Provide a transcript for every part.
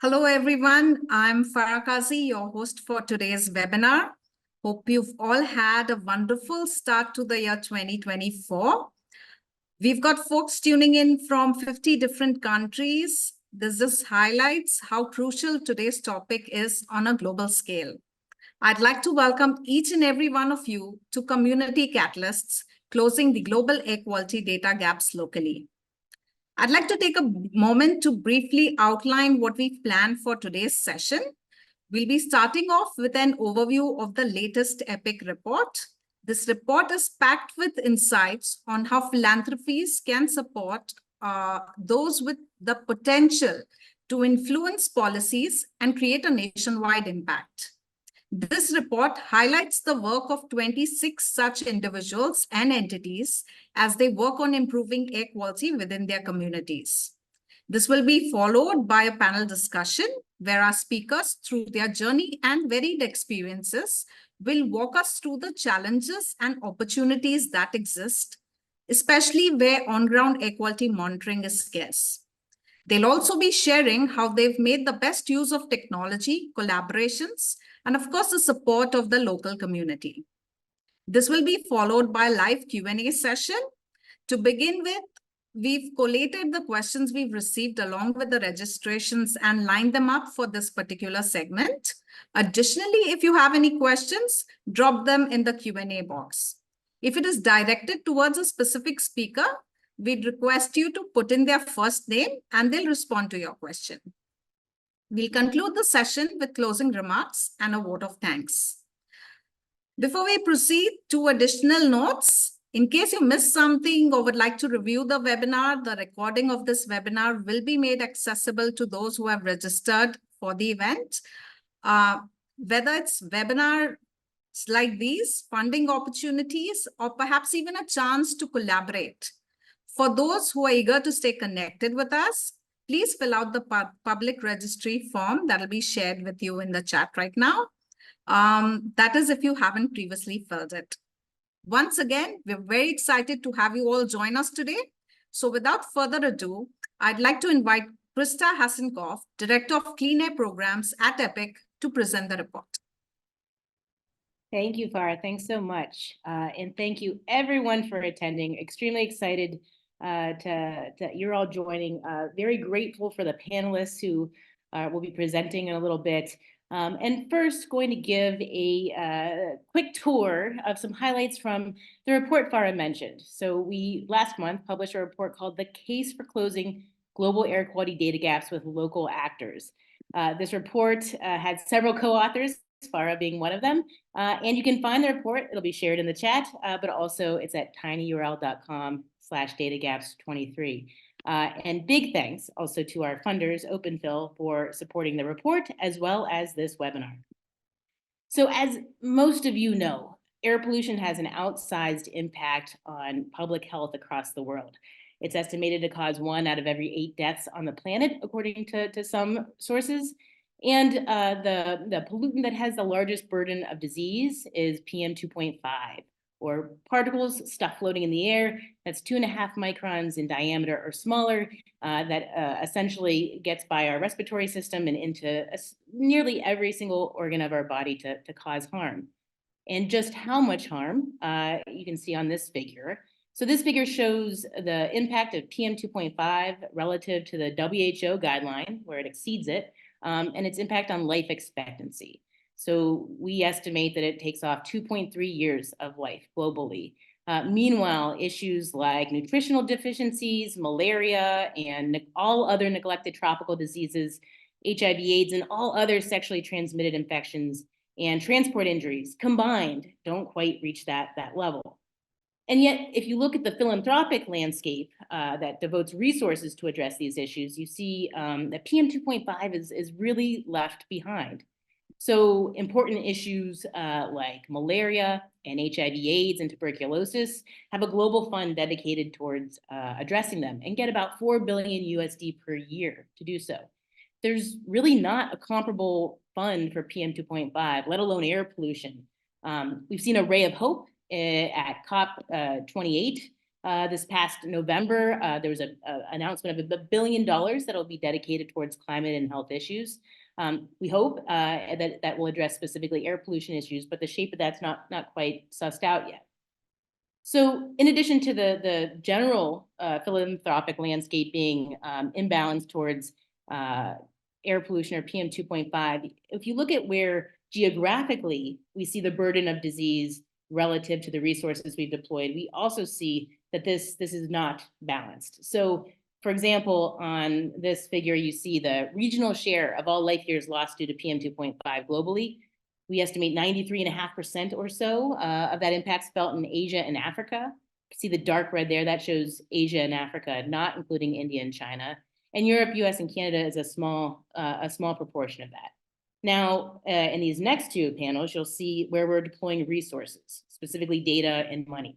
Hello, everyone. I'm Farah Kazi, your host for today's webinar. Hope you've all had a wonderful start to the year 2024. We've got folks tuning in from 50 different countries. This just highlights how crucial today's topic is on a global scale. I'd like to welcome each and every one of you to Community Catalysts, closing the global air quality data gaps locally. I'd like to take a moment to briefly outline what we've planned for today's session. We'll be starting off with an overview of the latest EPIC report. This report is packed with insights on how philanthropies can support those with the potential to influence policies and create a nationwide impact. This report highlights the work of 26 such individuals and entities as they work on improving air quality within their communities. This will be followed by a panel discussion where our speakers, through their journey and varied experiences, will walk us through the challenges and opportunities that exist, especially where on-ground air quality monitoring is scarce. They'll also be sharing how they've made the best use of technology, collaborations, and of course, the support of the local community. This will be followed by a live Q&A session. To begin with, we've collated the questions we've received along with the registrations and lined them up for this particular segment. Additionally, if you have any questions, drop them in the Q&A box. If it is directed towards a specific speaker, we'd request you to put in their first name and they'll respond to your question. We'll conclude the session with closing remarks and a vote of thanks. Before we proceed, two additional notes. In case you missed something or would like to review the webinar, the recording of this webinar will be made accessible to those who have registered for the event. Whether it's webinars like these, funding opportunities, or perhaps even a chance to collaborate. For those who are eager to stay connected with us, please fill out the public registry form that will be shared with you in the chat right now. That is if you haven't previously filled it. Once again, we're very excited to have you all join us today. So without further ado, I'd like to invite Krista Hasenkopf, Director of Clean Air Programs at EPIC, to present the report. Thank you, Farah. Thanks so much. And thank you everyone for attending. Extremely excited that you're all joining. Very grateful for the panelists who will be presenting in a little bit. And first, going to give a quick tour of some highlights from the report Farah mentioned. So we last month published a report called The Case for Closing Global Air Quality Data Gaps with Local Actors. This report had several co-authors, Farah being one of them. And you can find the report. It'll be shared in the chat, but also it's at tinyurl.com/datagaps23. And big thanks also to our funders, OpenPhil, for supporting the report as well as this webinar. So as most of you know, air pollution has an outsized impact on public health across the world. It's estimated to cause 1 out of every 8 deaths on the planet, according to some sources. And the pollutant that has the largest burden of disease is PM 2.5, or particles, stuff floating in the air that's 2.5 microns in diameter or smaller, that essentially gets by our respiratory system and into nearly every single organ of our body to cause harm. And just how much harm, you can see on this figure. So this figure shows the impact of PM 2.5 relative to the WHO guideline, where it exceeds it, and its impact on life expectancy. So we estimate that it takes off 2.3 years of life globally. Meanwhile, issues like nutritional deficiencies, malaria, and all other neglected tropical diseases, HIV/AIDS, and all other sexually transmitted infections and transport injuries combined don't quite reach that level. And yet, if you look at the philanthropic landscape that devotes resources to address these issues, you see that PM 2.5 is really left behind. So important issues like malaria and HIV/AIDS and tuberculosis have a global fund dedicated towards addressing them and get about $4 billion USD per year to do so. There's really not a comparable fund for PM 2.5, let alone air pollution. We've seen a ray of hope at COP 28 This past November, there was an announcement of $1 billion that'll be dedicated towards climate and health issues. We hope that will address specifically air pollution issues, but the shape of that's not quite sussed out yet. So in addition to the general philanthropic landscape being imbalanced towards air pollution or PM 2.5, if you look at where geographically we see the burden of disease relative to the resources we've deployed, we also see that this is not balanced. So for example, on this figure, you see the regional share of all life years lost due to PM 2.5 globally. We estimate 93.5% or so of that impact is felt in Asia and Africa. You can see the dark red there, that shows Asia and Africa, not including India and China. And Europe, US, and Canada is a small proportion of that. Now, in these next two panels, you'll see where we're deploying resources, specifically data and money.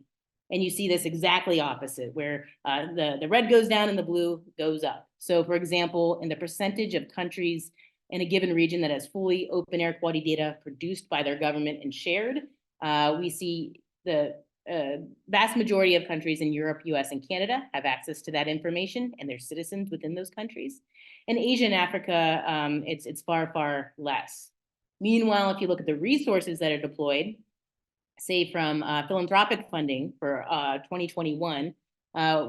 And you see this exactly opposite, where the red goes down and the blue goes up. So for example, in the percentage of countries in a given region that has fully open air quality data produced by their government and shared, we see the vast majority of countries in Europe, US, and Canada have access to that information and their citizens within those countries. In Asia and Africa, it's far, far less. Meanwhile, if you look at the resources that are deployed, say from philanthropic funding for 2021,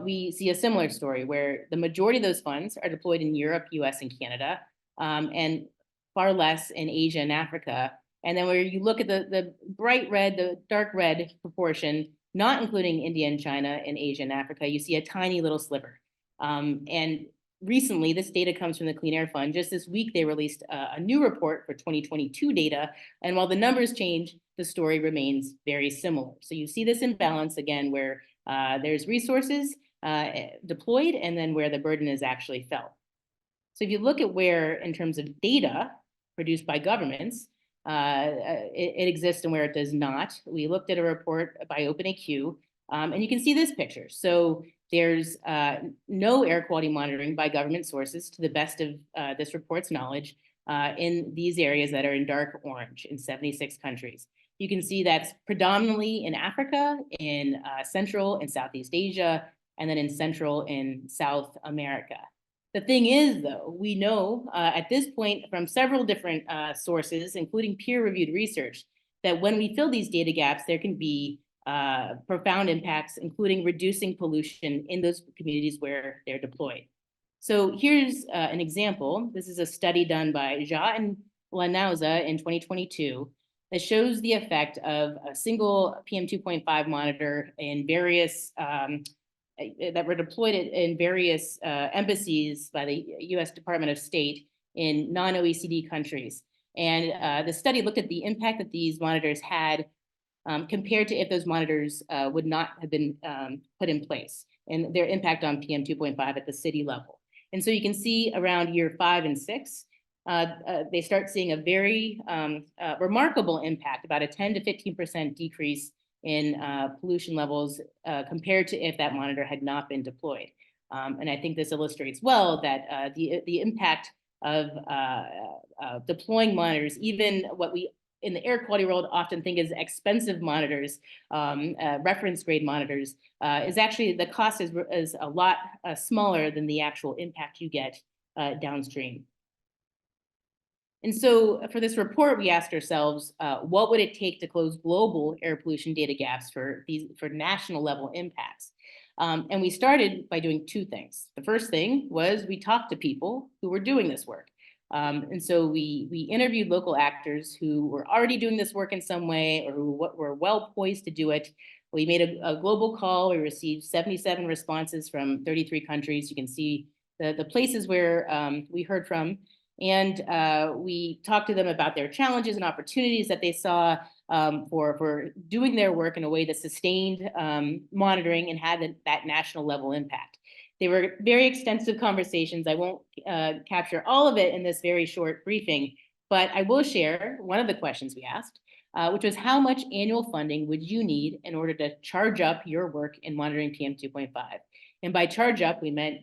we see a similar story where the majority of those funds are deployed in Europe, US, and Canada, and far less in Asia and Africa. And then where you look at the bright red, the dark red proportion, not including India and China and Asia and Africa, you see a tiny little sliver. And recently, this data comes from the Clean Air Fund. Just this week, they released a new report for 2022 data. And while the numbers change, the story remains very similar. So you see this imbalance again, where there's resources deployed and then where the burden is actually felt. So if you look at where, in terms of data produced by governments, it exists and where it does not. We looked at a report by OpenAQ, and you can see this picture. So there's no air quality monitoring by government sources, to the best of this report's knowledge, in these areas that are in dark orange in 76 countries. You can see that's predominantly in Africa, in Central and Southeast Asia, and then in Central and South America. The thing is, though, we know at this point from several different sources, including peer-reviewed research, that when we fill these data gaps, there can be profound impacts, including reducing pollution in those communities where they're deployed. So here's an example. This is a study done by Ja and Lanauza in 2022 that shows the effect of a single PM 2.5 monitor in various that were deployed in various embassies by the US Department of State in non-OECD countries. And the study looked at the impact that these monitors had compared to if those monitors would not have been put in place, and their impact on PM 2.5 at the city level. And so you can see around year 5 and 6, they start seeing a very remarkable impact, about a 10 to 15% decrease in pollution levels compared to if that monitor had not been deployed. And I think this illustrates well that the impact of deploying monitors, even what we in the air quality world often think is expensive monitors, reference grade monitors, is actually, the cost is a lot smaller than the actual impact you get downstream. And so for this report, we asked ourselves, what would it take to close global air pollution data gaps for national level impacts? And we started by doing two things. The first thing was we talked to people who were doing this work. And so we interviewed local actors who were already doing this work in some way, or who were well poised to do it. We made a global call. We received 77 responses from 33 countries. You can see the places where we heard from. And we talked to them about their challenges and opportunities that they saw for doing their work in a way that sustained monitoring and had that national level impact. They were very extensive conversations. I won't capture all of it in this very short briefing, but I will share one of the questions we asked, which was, how much annual funding would you need in order to charge up your work in monitoring PM 2.5? And by charge up, we meant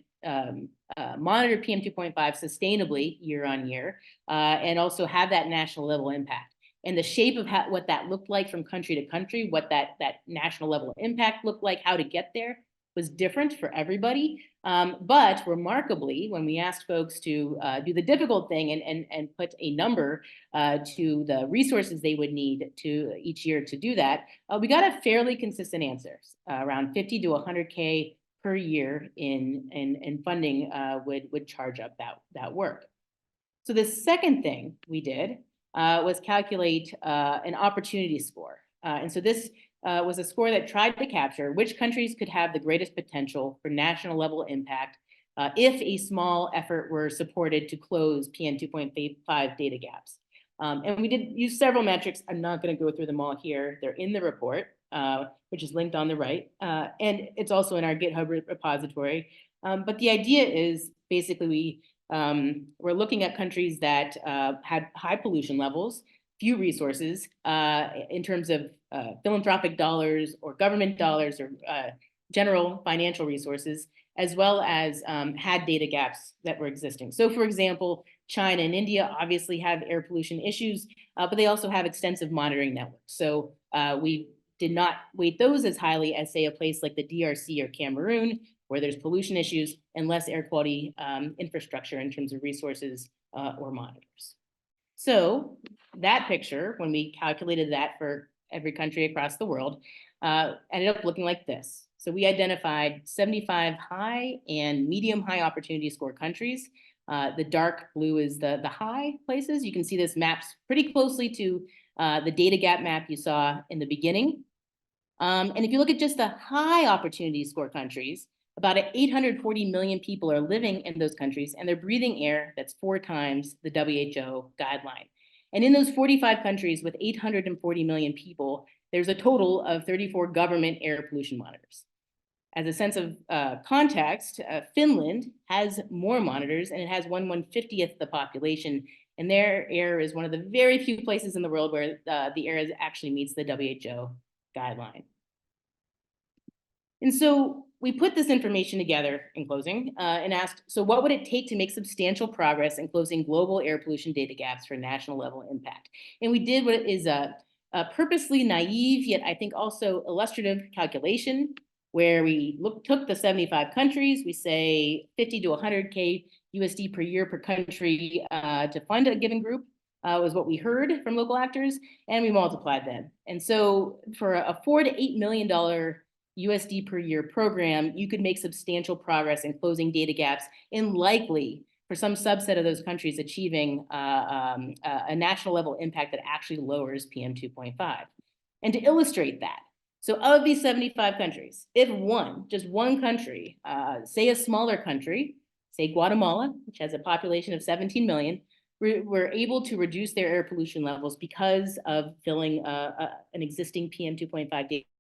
monitor PM 2.5 sustainably year on year, and also have that national level impact. And the shape of what that looked like from country to country, what that national level impact looked like, how to get there, was different for everybody. But remarkably, when we asked folks to do the difficult thing and put a number to the resources they would need to each year to do that, we got a fairly consistent answer, around 50 to 100K per year in funding would charge up that work. So the second thing we did was calculate an opportunity score. And so this was a score that tried to capture which countries could have the greatest potential for national level impact if a small effort were supported to close PM 2.5 data gaps. And we did use several metrics. I'm not going to go through them all here. They're in the report, which is linked on the right. And it's also in our GitHub repository. But the idea is basically we're looking at countries that had high pollution levels, few resources in terms of philanthropic dollars or government dollars or general financial resources, as well as had data gaps that were existing. So for example, China and India obviously have air pollution issues, but they also have extensive monitoring networks. So we did not weight those as highly as, say, a place like the DRC or Cameroon, where there's pollution issues and less air quality infrastructure in terms of resources or monitors. So that picture, when we calculated that for every country across the world, ended up looking like this. So we identified 75 high and medium high opportunity score countries. The dark blue is the high places. You can see this maps pretty closely to the data gap map you saw in the beginning. And if you look at just the high opportunity score countries, about 840 million people are living in those countries, and they're breathing air that's 4 times the WHO guideline. And in those 45 countries with 840 million people, there's a total of 34 government air pollution monitors. As a sense of context, Finland has more monitors, and it has 1/150th the population, and their air is one of the very few places in the world where the air actually meets the WHO guideline. And so we put this information together in closing and asked, so what would it take to make substantial progress in closing global air pollution data gaps for national level impact? And we did what is a purposely naive, yet I think also illustrative calculation, where we took the 75 countries, we say 50 to 100K USD per year per country to fund a given group was what we heard from local actors, and we multiplied them. And so for a $4 to $8 million USD per year program, you could make substantial progress in closing data gaps and likely for some subset of those countries achieving a national level impact that actually lowers PM 2.5. And to illustrate that, so of these 75 countries, if just one country, say a smaller country, say Guatemala, which has a population of 17 million, were able to reduce their air pollution levels because of filling an existing PM 2.5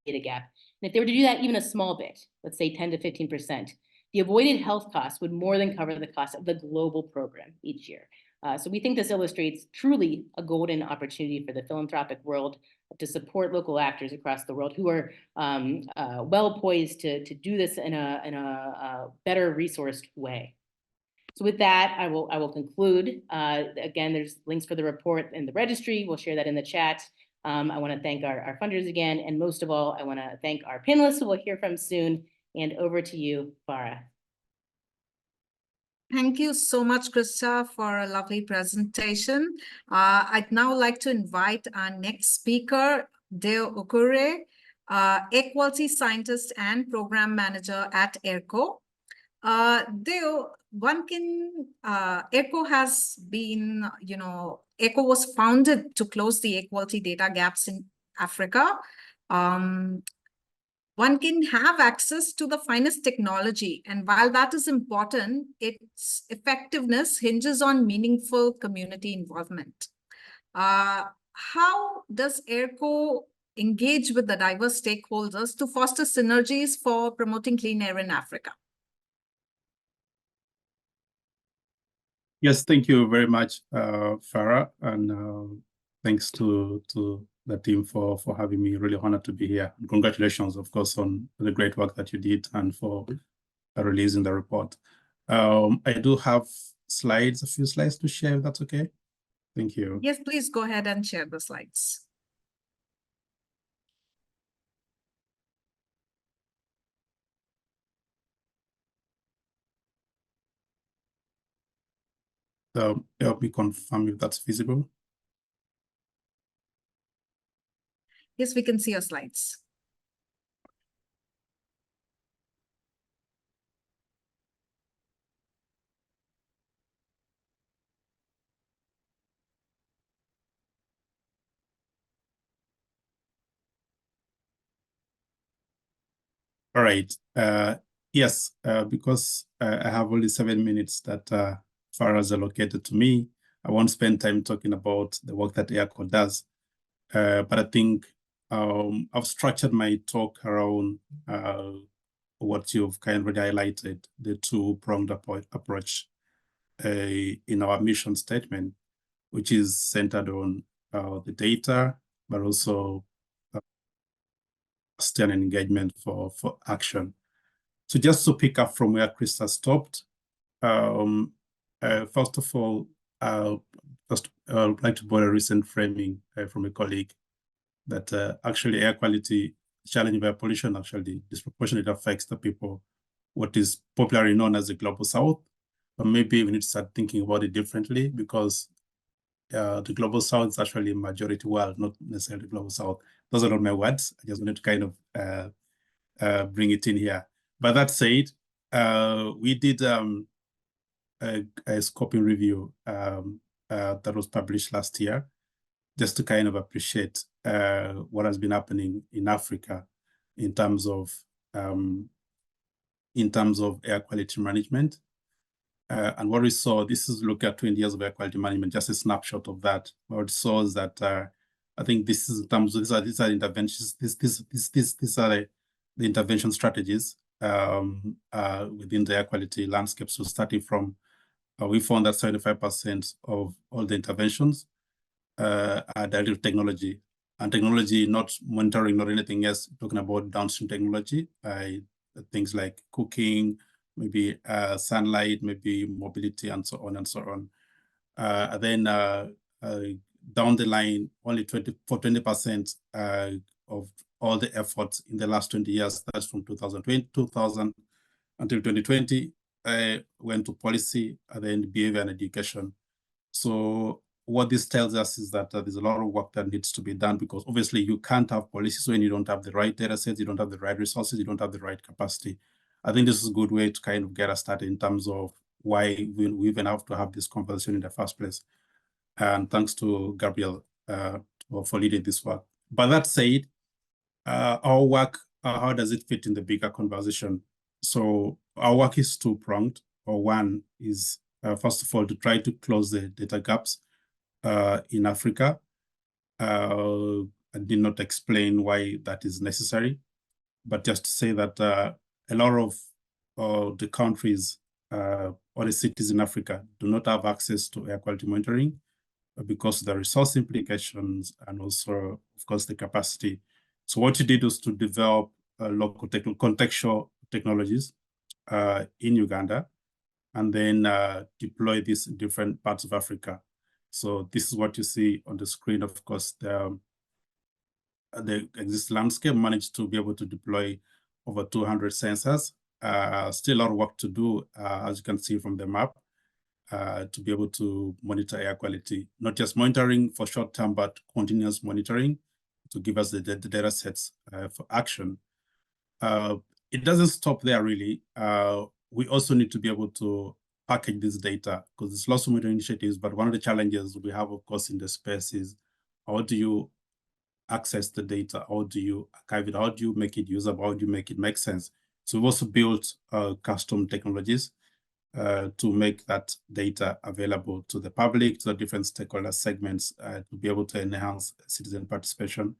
data gap. And if they were to do that even a small bit, let's say 10 to 15%, the avoided health costs would more than cover the cost of the global program each year. So we think this illustrates truly a golden opportunity for the philanthropic world to support local actors across the world who are well poised to do this in a better resourced way. So with that, I will conclude. Again, there's links for the report in the registry. We'll share that in the chat. I want to thank our funders again, and most of all, I want to thank our panelists who we'll hear from soon. And over to you, Farah. Thank you so much, Krista, for a lovely presentation. I'd now like to invite our next speaker, Deo Okure, air quality scientist and program manager at ERCO. Deo, ERCO has been, ERCO was founded to close the air quality data gaps in Africa. One can have access to the finest technology, and while that is important, its effectiveness hinges on meaningful community involvement. How does ERCO engage with the diverse stakeholders to foster synergies for promoting clean air in Africa? Yes, thank you very much, Farah, and thanks to the team for having me. Really honored to be here. And congratulations, of course, on the great work that you did and for releasing the report. I do have a few slides to share, if that's okay. Thank you. Yes, please go ahead and share the slides. help me confirm if that's visible. Yes, we can see your slides. All right. Yes, because I have only 7 minutes that Farah has allocated to me, I won't spend time talking about the work that EACO does. But I think I've structured my talk around what you've kind of already highlighted, the two-pronged approach in our mission statement, which is centered on the data, but also and engagement for action. So just to pick up from where Krista stopped, first of all, first, I'd like to borrow a recent framing from a colleague that actually air quality challenge by pollution actually disproportionately affects the people, what is popularly known as the Global South. But maybe we need to start thinking about it differently, because the Global South is actually majority world, not necessarily Global South. Those are not my words. I just wanted to kind of bring it in here. But that said, we did a scoping review that was published last year, just to kind of appreciate what has been happening in Africa in terms of air quality management. And what we saw, this is look at 20 years of air quality management, just a snapshot of that. What it saw is that I think this is in terms of these are interventions. These are the intervention strategies within the air quality landscape. So starting from, we found that 75% of all the interventions are directed technology, and technology, not monitoring, not anything else, talking about downstream technology, things like cooking, maybe sunlight, maybe mobility, and so on and so on. And then down the line, only 20% of all the efforts in the last 20 years, that's from 2000 until 2020, went to policy, and then behavior and education. So what this tells us is that there's a lot of work that needs to be done, because obviously you can't have policies when you don't have the right data sets, you don't have the right resources, you don't have the right capacity. I think this is a good way to kind of get us started in terms of why we even have to have this conversation in the first place. And thanks to Gabriel for leading this work. But that said, our work, how does it fit in the bigger conversation? So our work is two-pronged. One is, first of all, to try to close the data gaps in Africa. I did not explain why that is necessary, but just to say that a lot of the countries or the cities in Africa do not have access to air quality monitoring because of the resource implications and also, of course, the capacity. So what you did was to develop local contextual technologies in Uganda, and then deploy this in different parts of Africa. So this is what you see on the screen. Of course, the existing landscape managed to be able to deploy over 200 sensors. Still a lot of work to do, as you can see from the map, to be able to monitor air quality, not just monitoring for short term, but continuous monitoring to give us the data sets for action. It doesn't stop there, really. We also need to be able to package this data, because there's lots of monitoring initiatives, but one of the challenges we have, of course, in the space is how do you access the data? How do you archive it? How do you make it usable? How do you make it make sense? So we've also built custom technologies to make that data available to the public, to the different stakeholder segments, to be able to enhance citizen participation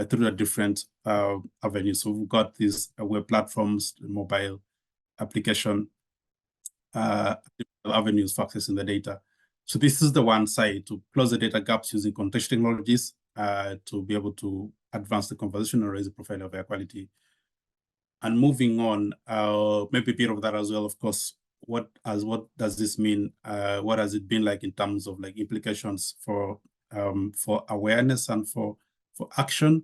through the different avenues. So we've got these web platforms, mobile application, avenues for accessing the data. So this is the one side, to close the data gaps using contextual technologies to be able to advance the conversation and raise the profile of air quality. And moving on, maybe a bit of that as well, of course. What does this mean? What has it been like in terms of like implications for awareness and for action?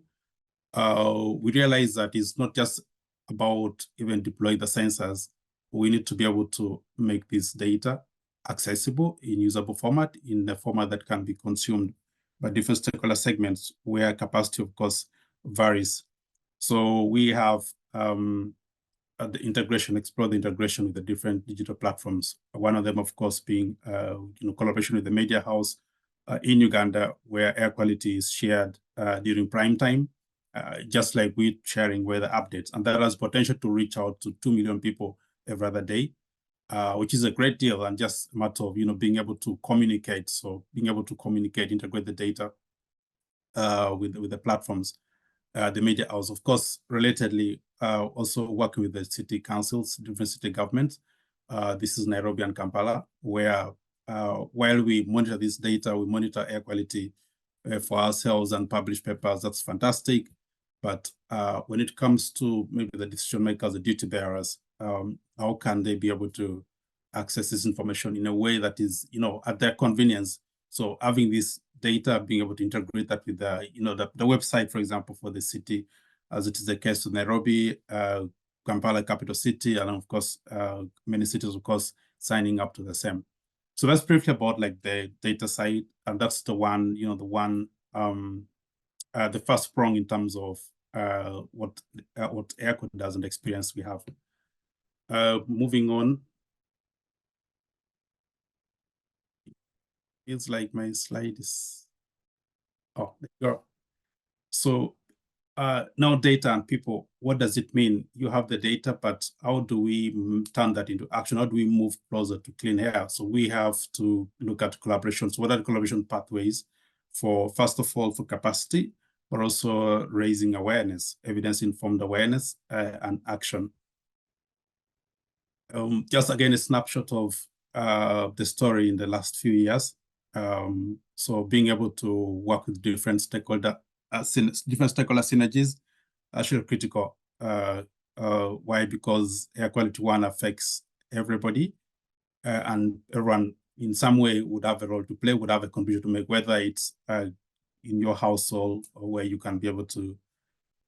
We realize that it's not just about even deploying the sensors. We need to be able to make this data accessible in usable format, in a format that can be consumed by different stakeholder segments where capacity, of course, varies. So we have the integration, explore the integration with the different digital platforms. One of them, of course, being collaboration with the media house in Uganda, where air quality is shared during prime time, just like we're sharing weather updates. And that has potential to reach out to 2 million people every other day, which is a great deal, and just a matter of being able to communicate. So being able to communicate, integrate the data with the platforms. The media house, of course, relatedly, also working with the city councils, different city governments. This is Nairobi and Kampala, where while we monitor this data, we monitor air quality for ourselves and publish papers. That's fantastic. But when it comes to maybe the decision makers, the duty bearers, how can they be able to access this information in a way that is, at their convenience? So having this data, being able to integrate that with the website, for example, for the city, as it is the case with Nairobi, Kampala, capital city, and of course, many cities, of course, signing up to the same. So that's briefly about like the data side, and that's the one, the first prong in terms of what ERCOT does and the experience we have. Moving on. It's like my slide is, oh, there you go. So now data and people, what does it mean? You have the data, but how do we turn that into action? How do we move closer to clean air? So we have to look at collaborations. What are the collaboration pathways for, first of all, for capacity, but also raising awareness, evidence-informed awareness and action. Just again, a snapshot of the story in the last few years. So being able to work with different stakeholder synergies, actually critical. Why? Because air quality affects everybody, and everyone in some way would have a role to play, would have a contribution to make, whether it's in your household or where you can be able to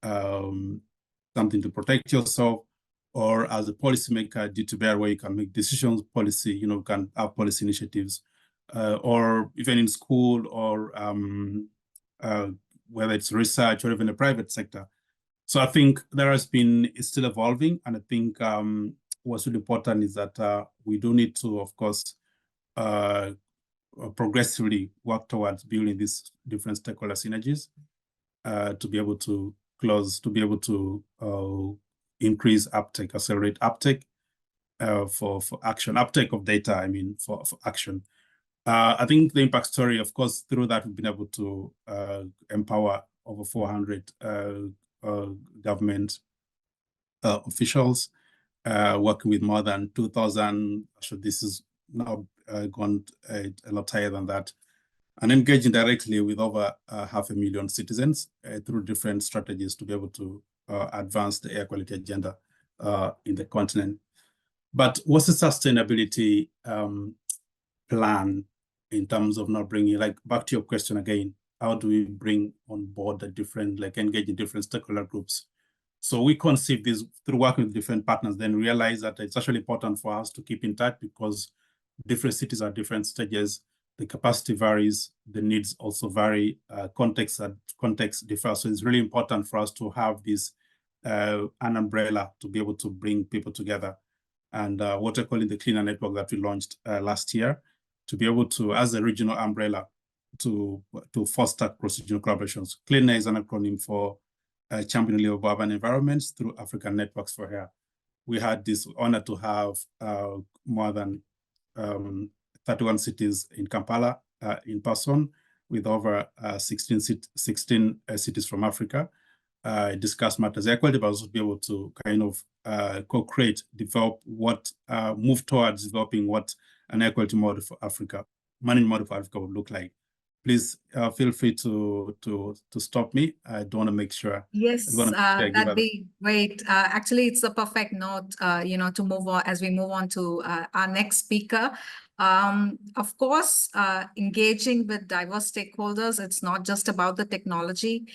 something to protect yourself, or as a policymaker, duty bearer, where you can make decisions, policy, you can have policy initiatives, or even in school, or whether it's research or even the private sector. So I think it's still evolving. And I think what's really important is that we do need to, of course, progressively work towards building these different stakeholder synergies to be able to increase uptake, accelerate uptake for action, uptake of data, I mean, for action. I think the impact story, of course, through that, we've been able to empower over 400 government officials, working with more than 2,000. Actually, this is now gone a lot higher than that, and engaging directly with over 500,000 citizens through different strategies to be able to advance the air quality agenda in the continent. But what's the sustainability plan in terms of not bringing, like, back to your question again, how do we bring on board the different, like, engage in different stakeholder groups? So we conceive this through working with different partners, then realize that it's actually important for us to keep in touch, because different cities are at different stages. The capacity varies, the needs also vary, context differ. So it's really important for us to have this an umbrella to be able to bring people together. And what I call it the Cleaner Network that we launched last year, to be able to, as a regional umbrella, to foster cross-regional collaborations. Cleaner is an acronym for Championing Livable Urban Environments through African Networks for Air. We had this honor to have more than 31 cities in Kampala in person, with over 16 cities from Africa, discuss matters air quality, but also be able to kind of co-create, move towards developing what an air quality model for Africa, management model for Africa would look like. Please feel free to stop me. I don't want to make sure. Yes, that'd be great. Actually, it's a perfect note, to move on as we move on to our next speaker. Of course, engaging with diverse stakeholders, it's not just about the technology.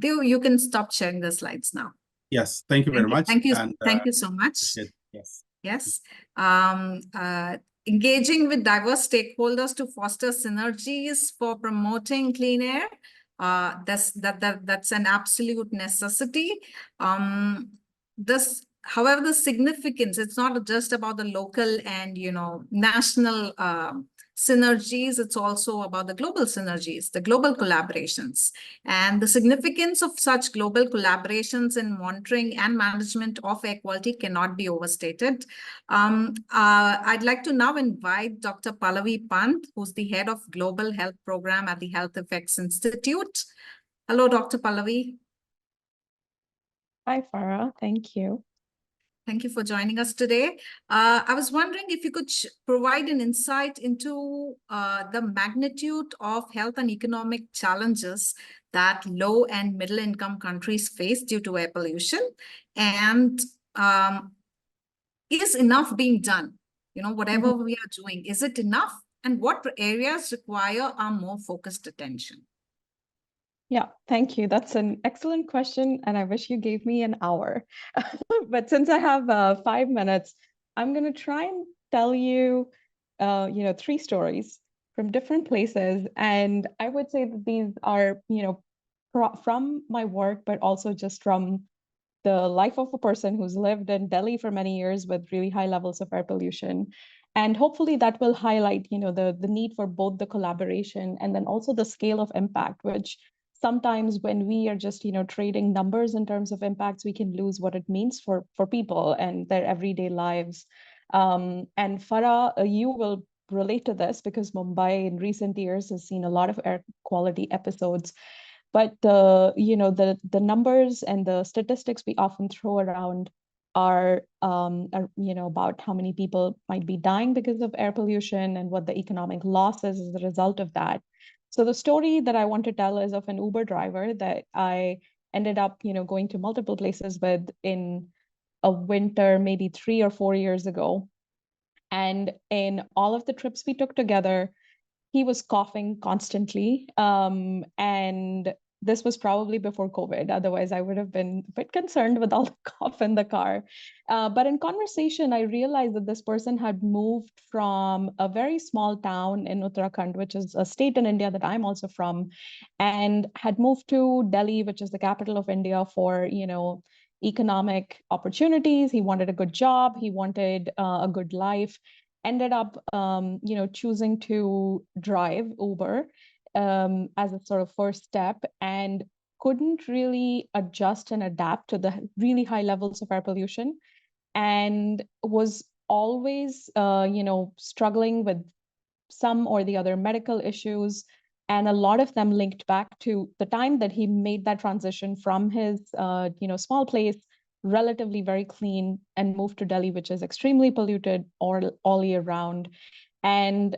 You can stop sharing the slides now. Yes, thank you very much. Thank you. And, thank you so much. Yes. Yes. engaging with diverse stakeholders to foster synergies for promoting clean air. That's an absolute necessity. However, the significance, it's not just about the local and national synergies, it's also about the global synergies, the global collaborations. And the significance of such global collaborations in monitoring and management of air quality cannot be overstated. I'd like to now invite Dr. Pallavi Pant, who's the head of Global Health Program at the Health Effects Institute. Hello, Dr. Pallavi. Hi, Farah. Thank you. Thank you for joining us today. I was wondering if you could provide an insight into the magnitude of health and economic challenges that low and middle income countries face due to air pollution, and is enough being done? Whatever we are doing, is it enough? And what areas require our more focused attention? Yeah, thank you. That's an excellent question, and I wish you gave me an hour. But since I have 5 minutes, I'm going to try and tell you, 3 stories from different places. And I would say that these are, from my work, but also just from the life of a person who's lived in Delhi for many years with really high levels of air pollution. And hopefully that will highlight, the need for both the collaboration and then also the scale of impact, which sometimes when we are just, trading numbers in terms of impacts, we can lose what it means for people and their everyday lives. And Farah, you will relate to this because Mumbai in recent years has seen a lot of air quality episodes. But the numbers and the statistics we often throw around are about how many people might be dying because of air pollution and what the economic loss is as a result of that. So the story that I want to tell is of an Uber driver that I ended up, going to multiple places with in a winter, maybe 3 or 4 years ago. And in all of the trips we took together, he was coughing constantly. And this was probably before COVID. Otherwise, I would have been a bit concerned with all the cough in the car. But in conversation, I realized that this person had moved from a very small town in Uttarakhand, which is a state in India that I'm also from, and had moved to Delhi, which is the capital of India, for, economic opportunities. He wanted a good job. He wanted a good life. Ended up, choosing to drive Uber as a sort of first step, and couldn't really adjust and adapt to the really high levels of air pollution, and was always, struggling with some or the other medical issues. And a lot of them linked back to the time that he made that transition from his, small place, relatively very clean, and moved to Delhi, which is extremely polluted all year round. And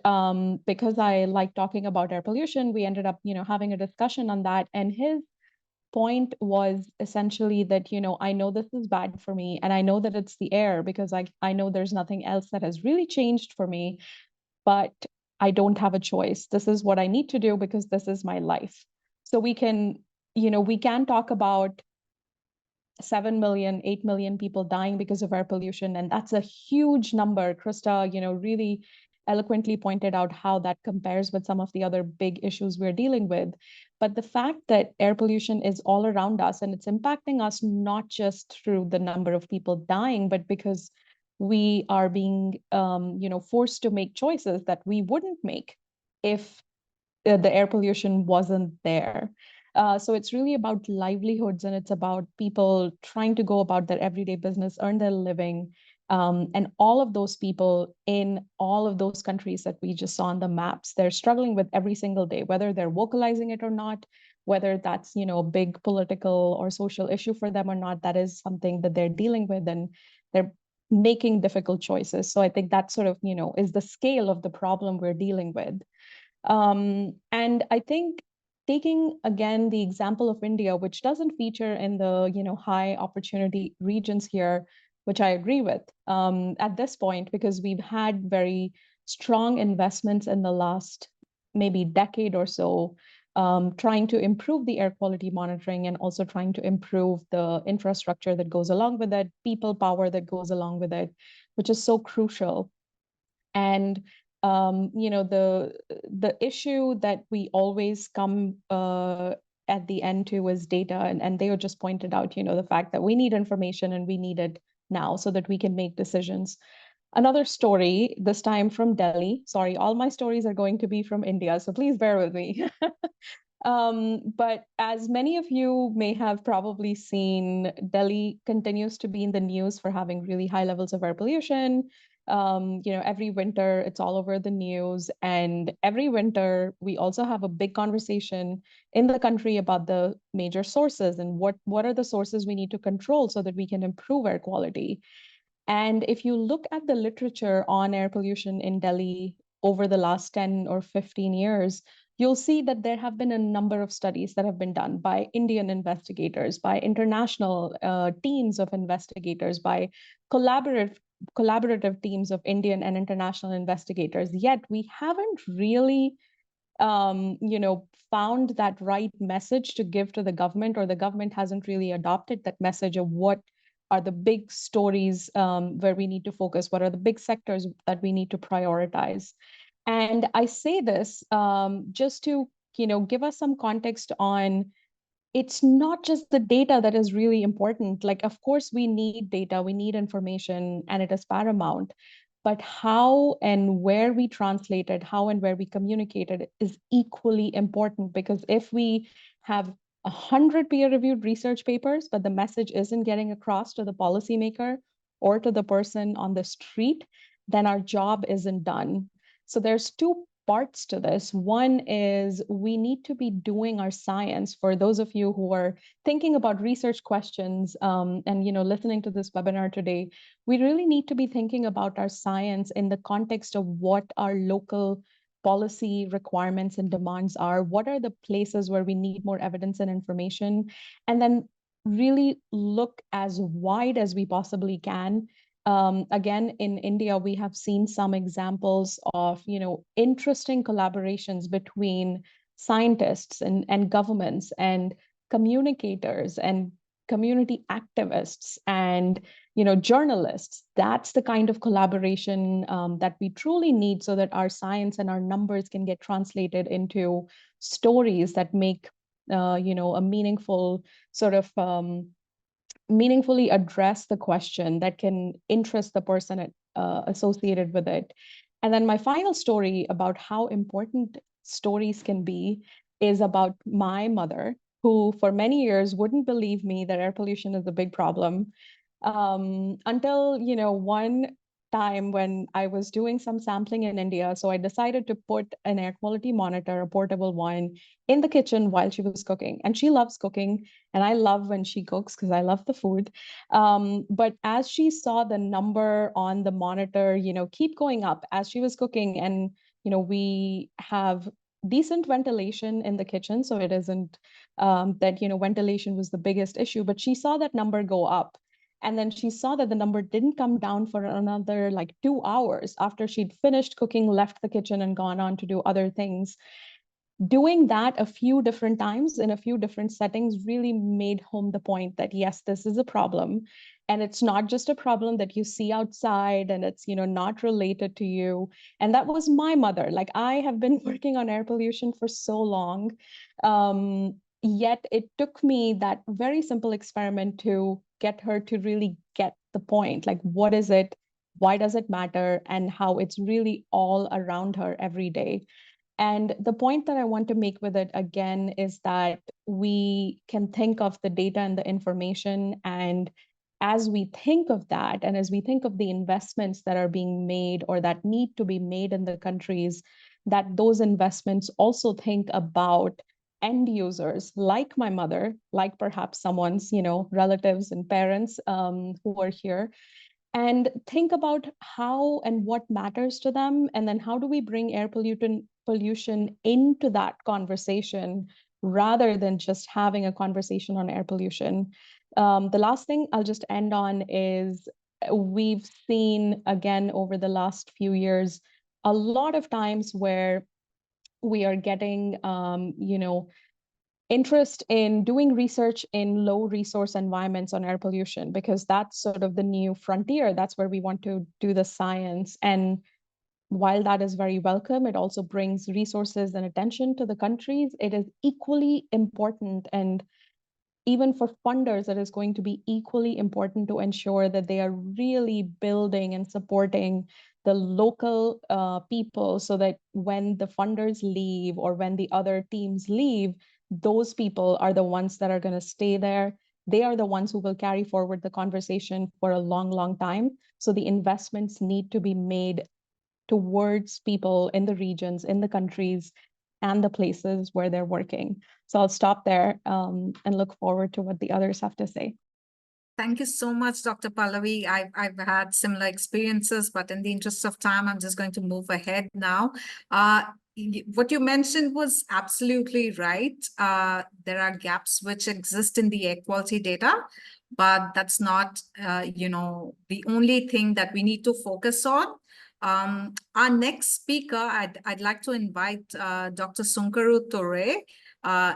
because I like talking about air pollution, we ended up, having a discussion on that. And his point was essentially that, I know this is bad for me, and I know that it's the air because I know there's nothing else that has really changed for me, but I don't have a choice. This is what I need to do because this is my life. So we can talk about 7 million, 8 million people dying because of air pollution. And that's a huge number. Krista, really eloquently pointed out how that compares with some of the other big issues we're dealing with. But the fact that air pollution is all around us and it's impacting us not just through the number of people dying, but because we are being forced to make choices that we wouldn't make if the air pollution wasn't there. So it's really about livelihoods, and it's about people trying to go about their everyday business, earn their living. And all of those people in all of those countries that we just saw on the maps, they're struggling with every single day, whether they're vocalizing it or not, whether that's, a big political or social issue for them or not. That is something that they're dealing with, and they're making difficult choices. So I think that sort of, is the scale of the problem we're dealing with. And I think taking again the example of India, which doesn't feature in the high opportunity regions here, which I agree with at this point, because we've had very strong investments in the last maybe decade or so, trying to improve the air quality monitoring and also trying to improve the infrastructure that goes along with it, people power that goes along with it, which is so crucial. And the issue that we always come at the end to is data, and they just pointed out, the fact that we need information and we need it now so that we can make decisions. Another story, this time from Delhi. Sorry, all my stories are going to be from India, so please bear with me. But as many of you may have probably seen, Delhi continues to be in the news for having really high levels of air pollution. Every winter it's all over the news, and every winter we also have a big conversation in the country about the major sources and what are the sources we need to control so that we can improve air quality. And if you look at the literature on air pollution in Delhi over the last 10 or 15 years, you'll see that there have been a number of studies that have been done by Indian investigators, by international teams of investigators, by collaborative teams of Indian and international investigators. Yet we haven't really found that right message to give to the government, or the government hasn't really adopted that message of what are the big stories where we need to focus, what are the big sectors that we need to prioritize. And I say this just to, give us some context on, it's not just the data that is really important. Like, of course, we need data, we need information, and it is paramount. But how and where we translate it, how and where we communicate it is equally important. Because if we have 100 peer-reviewed research papers, but the message isn't getting across to the policymaker or to the person on the street, then our job isn't done. So there's two parts to this. One is we need to be doing our science. For those of you who are thinking about research questions and listening to this webinar today, we really need to be thinking about our science in the context of what our local policy requirements and demands are. What are the places where we need more evidence and information? And then really look as wide as we possibly can. Again, in India, we have seen some examples of, interesting collaborations between scientists and governments and communicators and community activists and, journalists. That's the kind of collaboration that we truly need so that our science and our numbers can get translated into stories that make, a meaningful sort of meaningfully address the question that can interest the person associated with it. And then my final story about how important stories can be is about my mother, who for many years wouldn't believe me that air pollution is a big problem. Until, one time when I was doing some sampling in India. So I decided to put an air quality monitor, a portable one, in the kitchen while she was cooking. And she loves cooking. And I love when she cooks because I love the food. But as she saw the number on the monitor, keep going up as she was cooking, and, we have decent ventilation in the kitchen. So it isn't that, ventilation was the biggest issue, but she saw that number go up. And then she saw that the number didn't come down for another like 2 hours after she'd finished cooking, left the kitchen, and gone on to do other things. Doing that a few different times in a few different settings really made home the point that, yes, this is a problem. And it's not just a problem that you see outside and it's, not related to you. And that was my mother. Like, I have been working on air pollution for so long. Yet it took me that very simple experiment to get her to really get the point. Like, what is it? Why does it matter? And how it's really all around her every day. And the point that I want to make with it again is that we can think of the data and the information. And as we think of that, and as we think of the investments that are being made or that need to be made in the countries, that those investments also think about end users like my mother, like perhaps someone's, relatives and parents who are here, and think about how and what matters to them, and then how do we bring air pollution into that conversation rather than just having a conversation on air pollution. The last thing I'll just end on is we've seen again over the last few years a lot of times where we are getting interest in doing research in low resource environments on air pollution, because that's sort of the new frontier. That's where we want to do the science. And while that is very welcome, it also brings resources and attention to the countries. It is equally important, and even for funders, it is going to be equally important to ensure that they are really building and supporting the local people, so that when the funders leave or when the other teams leave, those people are the ones that are going to stay there. They are the ones who will carry forward the conversation for a long, long time. So the investments need to be made towards people in the regions, in the countries, and the places where they're working. So I'll stop there and look forward to what the others have to say. Thank you so much, Dr. Pallavi. I've had similar experiences, but in the interest of time, I'm just going to move ahead now. What you mentioned was absolutely right. There are gaps which exist in the air quality data, but that's not, the only thing that we need to focus on. Our next speaker, I'd like to invite Dr. Sunkaru Tore.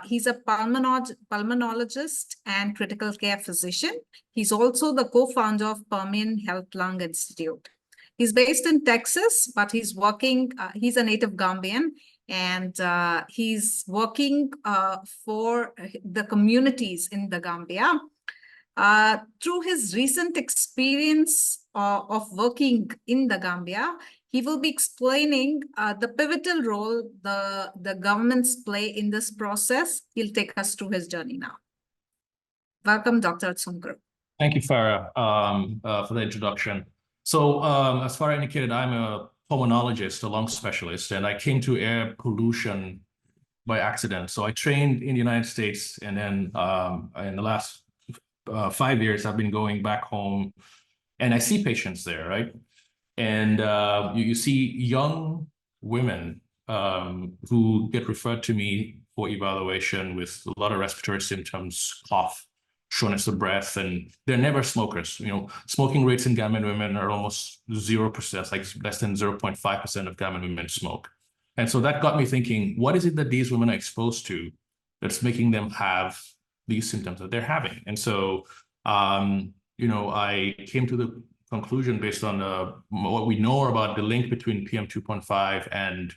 He's a pulmonologist and critical care physician. He's also the co-founder of Permian Health Lung Institute. He's based in Texas, but he's working, he's a native Gambian, and he's working for the communities in the Gambia. Through his recent experience of working in the Gambia, he will be explaining the pivotal role the governments play in this process. He'll take us through his journey now. Welcome, Dr. Sunkaru. Thank you, Farah, for the introduction. So as Farah indicated, I'm a pulmonologist, a lung specialist, and I came to air pollution by accident. So I trained in the United States, and then in the last 5 years, I've been going back home, and I see patients there, right? And you see young women who get referred to me for evaluation with a lot of respiratory symptoms, cough, shortness of breath, and they're never smokers. Smoking rates in Gambian women are almost 0%, like less than 0.5% of Gambian women smoke. And so that got me thinking, what is it that these women are exposed to that's making them have these symptoms that they're having? And so, I came to the conclusion based on what we know about the link between PM 2.5 and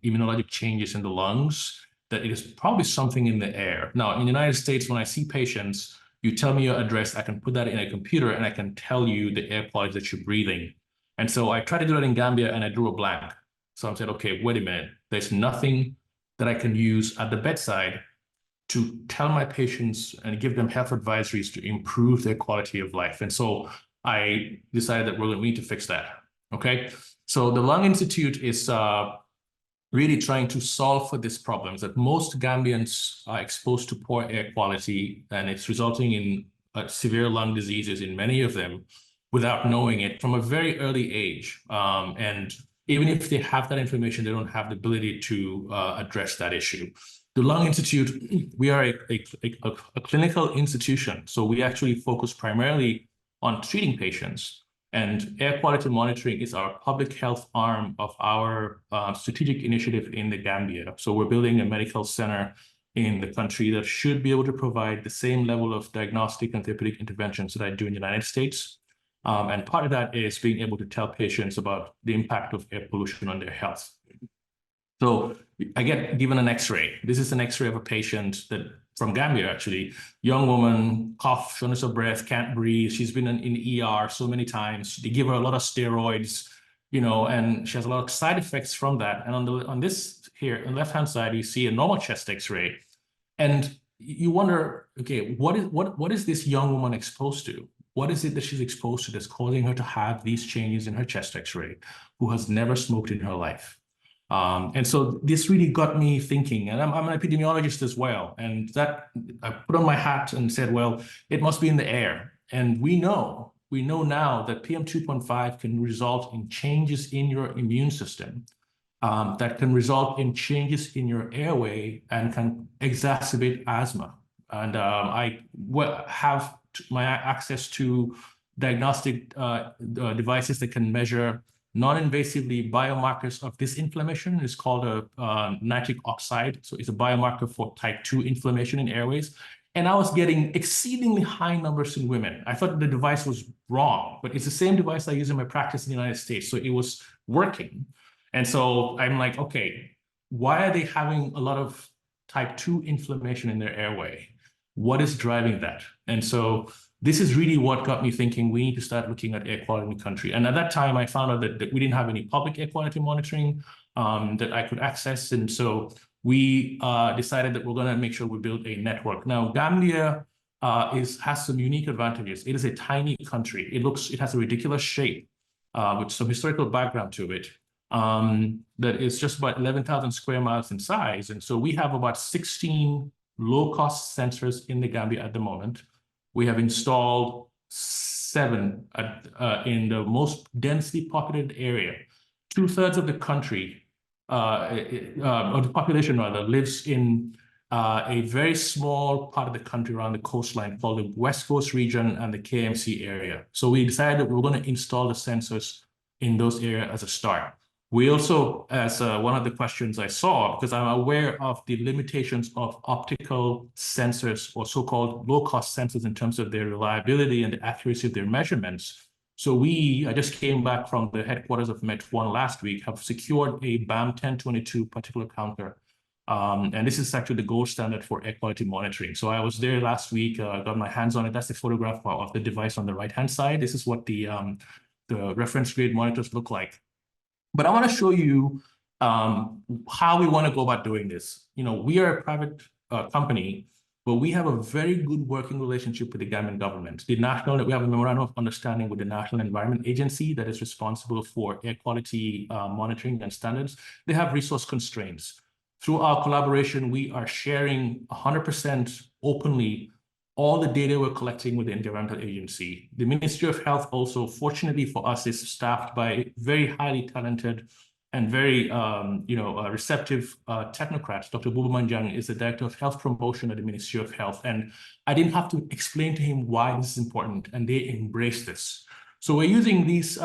immunologic changes in the lungs, that it is probably something in the air. Now, in the United States, when I see patients, you tell me your address, I can put that in a computer and I can tell you the air quality that you're breathing. And so I tried to do that in Gambia and I drew a blank. So I said, okay, wait a minute, there's nothing that I can use at the bedside to tell my patients and give them health advisories to improve their quality of life. And so I decided that we need to fix that, okay? So the Lung Institute is really trying to solve for this problem, that most Gambians are exposed to poor air quality, and it's resulting in severe lung diseases in many of them without knowing it from a very early age. And even if they have that information, they don't have the ability to address that issue. The Lung Institute, we are a clinical institution, so we actually focus primarily on treating patients. And air quality monitoring is our public health arm of our strategic initiative in the Gambia. So we're building a medical center in the country that should be able to provide the same level of diagnostic and therapeutic interventions that I do in the United States. And part of that is being able to tell patients about the impact of air pollution on their health. So I get given an X-ray. This is an X-ray of a patient from Gambia, actually. Young woman, cough, shortness of breath, can't breathe. She's been in ER so many times. They give her a lot of steroids, and she has a lot of side effects from that. And on this here, on the left-hand side, you see a normal chest X-ray. And you wonder, okay, what is this young woman exposed to? What is it that she's exposed to that's causing her to have these changes in her chest X-ray, who has never smoked in her life? And so this really got me thinking, and I'm an epidemiologist as well. And that I put on my hat and said, well, it must be in the air. And we know now that PM 2.5 can result in changes in your immune system, that can result in changes in your airway and can exacerbate asthma. And I have my access to diagnostic devices that can measure non-invasively biomarkers of this inflammation. It's called a nitric oxide. So it's a biomarker for type 2 inflammation in airways. and I was getting exceedingly high numbers in women. I thought the device was wrong, but it's the same device I use in my practice in the United States. So it was working. And so I'm like, okay, why are they having a lot of type 2 inflammation in their airway? What is driving that? And so this is really what got me thinking we need to start looking at air quality in the country. And at that time, I found out that we didn't have any public air quality monitoring that I could access. And so we decided that we're going to make sure we build a network. Now, Gambia has some unique advantages. It is a tiny country. It has a ridiculous shape with some historical background to it. That is just about 11,000 square miles in size. And so we have about 16 low-cost sensors in the Gambia at the moment. We have installed 7 in the most densely populated area. 2/3 of the country, or the population rather, lives in a very small part of the country around the coastline called the West Coast region and the KMC area. So we decided that we were going to install the sensors in those areas as a start. We also, as one of the questions I saw, because I'm aware of the limitations of optical sensors or so-called low-cost sensors in terms of their reliability and the accuracy of their measurements. So I just came back from the headquarters of Met1 last week, have secured a BAM 1022 particulate counter. And this is actually the gold standard for air quality monitoring. So I was there last week, got my hands on it. That's the photograph of the device on the right-hand side. This is what the reference grade monitors look like. But I want to show you how we want to go about doing this. We are a private company, but we have a very good working relationship with the Gambian government. We have a memorandum of understanding with the National Environment Agency that is responsible for air quality monitoring and standards. They have resource constraints. Through our collaboration, we are sharing 100% openly all the data we're collecting with the environmental agency. The Ministry of Health also, fortunately for us, is staffed by very highly talented and very receptive technocrats. Dr. Bubu Manjang is the Director of Health Promotion at the Ministry of Health. And I didn't have to explain to him why this is important, and they embrace this. So we're using these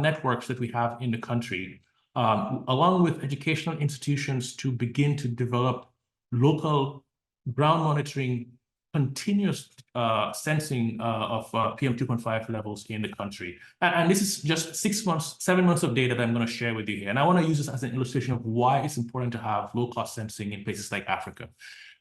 networks that we have in the country, along with educational institutions, to begin to develop local ground monitoring, continuous sensing of PM 2.5 levels in the country. And this is just 7 months of data that I'm going to share with you here. And I want to use this as an illustration of why it's important to have low-cost sensing in places like Africa.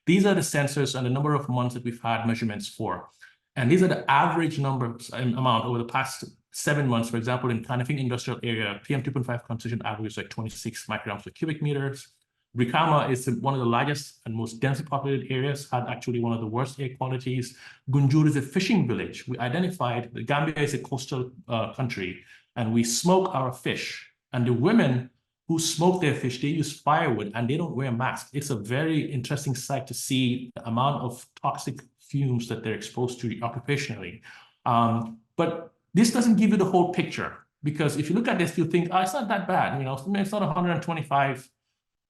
These are the sensors and the number of months that we've had measurements for. And these are the average amount over the past 7 months. For example, in Kanifing industrial area, PM 2.5 concentration average is like 26 micrograms per cubic meters. Brikama is one of the largest and most densely populated areas, had actually one of the worst air qualities. Gunjur is a fishing village. We identified that Gambia is a coastal country, and we smoke our fish. And the women who smoke their fish, they use firewood and they don't wear masks. It's a very interesting sight to see the amount of toxic fumes that they're exposed to occupationally. But this doesn't give you the whole picture, because if you look at this, you think, it's not that bad. It's not 125.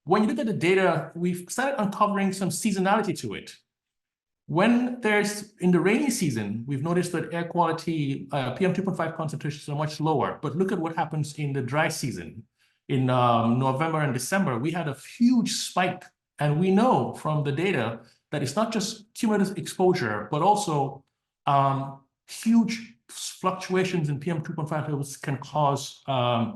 When you look at the data, we've started uncovering some seasonality to it. In the rainy season, we've noticed that air quality, PM 2.5 concentrations are much lower. But look at what happens in the dry season. In November and December, we had a huge spike. And we know from the data that it's not just cumulative exposure, but also huge fluctuations in PM 2.5 levels can cause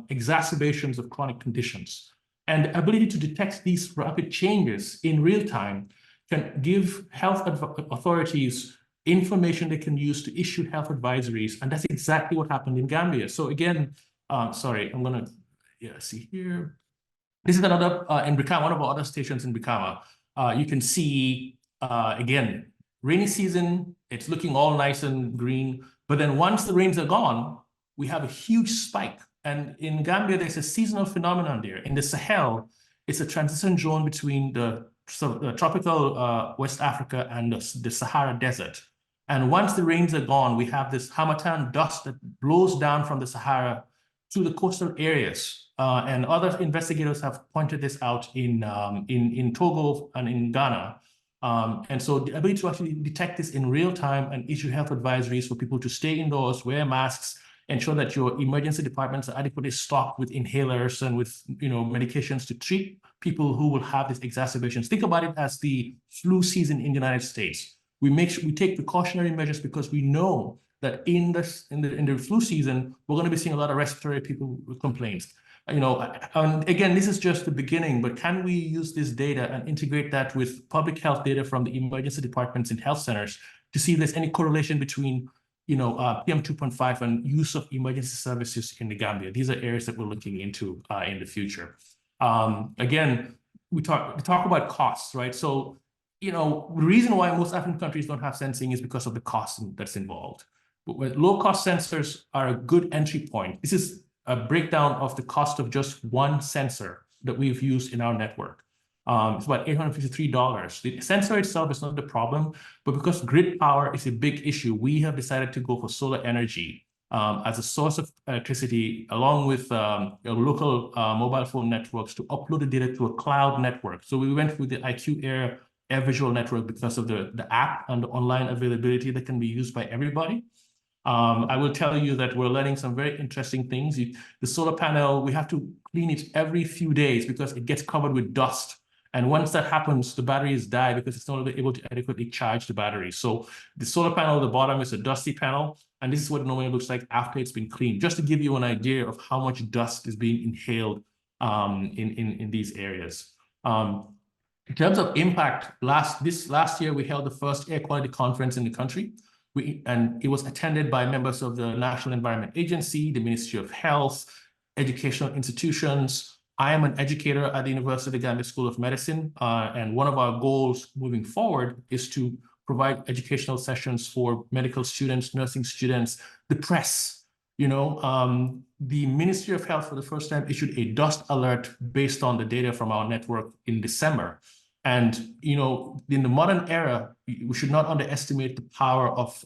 exacerbations of chronic conditions. And the ability to detect these rapid changes in real time can give health authorities information they can use to issue health advisories. And that's exactly what happened in Gambia. So again, sorry, I'm going to see here. This is another, in Brikama, one of our other stations in Brikama. You can see, again, rainy season, it's looking all nice and green. But then once the rains are gone, we have a huge spike. And in Gambia, there's a seasonal phenomenon there. In the Sahel, it's a transition zone between the tropical West Africa and the Sahara Desert. And once the rains are gone, we have this harmattan dust that blows down from the Sahara to the coastal areas. And other investigators have pointed this out in Togo and in Ghana. And so the ability to actually detect this in real time and issue health advisories for people to stay indoors, wear masks, ensure that your emergency departments are adequately stocked with inhalers and with medications to treat people who will have these exacerbations. Think about it as the flu season in the United States. we take precautionary measures because we know that in the flu season, we're going to be seeing a lot of respiratory people with complaints. You know, and again, this is just the beginning, but can we use this data and integrate that with public health data from the emergency departments in health centers to see if there's any correlation between, you know, PM 2.5 and use of emergency services in the Gambia? These are areas that we're looking into in the future. Again, we talk about costs, right? So, you know, the reason why most African countries don't have sensing is because of the cost that's involved. But when low-cost sensors are a good entry point, this is a breakdown of the cost of just one sensor that we've used in our network. It's about $853. The sensor itself is not the problem, but because grid power is a big issue, we have decided to go for solar energy as a source of electricity, along with local mobile phone networks to upload the data to a cloud network. So we went with the IQ Air visual network because of the app and the online availability that can be used by everybody. I will tell you that we're learning some very interesting things. The solar panel, we have to clean it every few days because it gets covered with dust. And once that happens, the batteries die because it's not able to adequately charge the battery. So the solar panel at the bottom is a dusty panel. And this is what it normally looks like after it's been cleaned, just to give you an idea of how much dust is being inhaled in these areas. In terms of impact, last year, we held the first air quality conference in the country. And it was attended by members of the National Environment Agency, the Ministry of Health, educational institutions. I am an educator at the University of the Gambia School of Medicine, and one of our goals moving forward is to provide educational sessions for medical students, nursing students, the press. You know, the Ministry of Health for the first time issued a dust alert based on the data from our network in December. And, you know, in the modern era, we should not underestimate the power of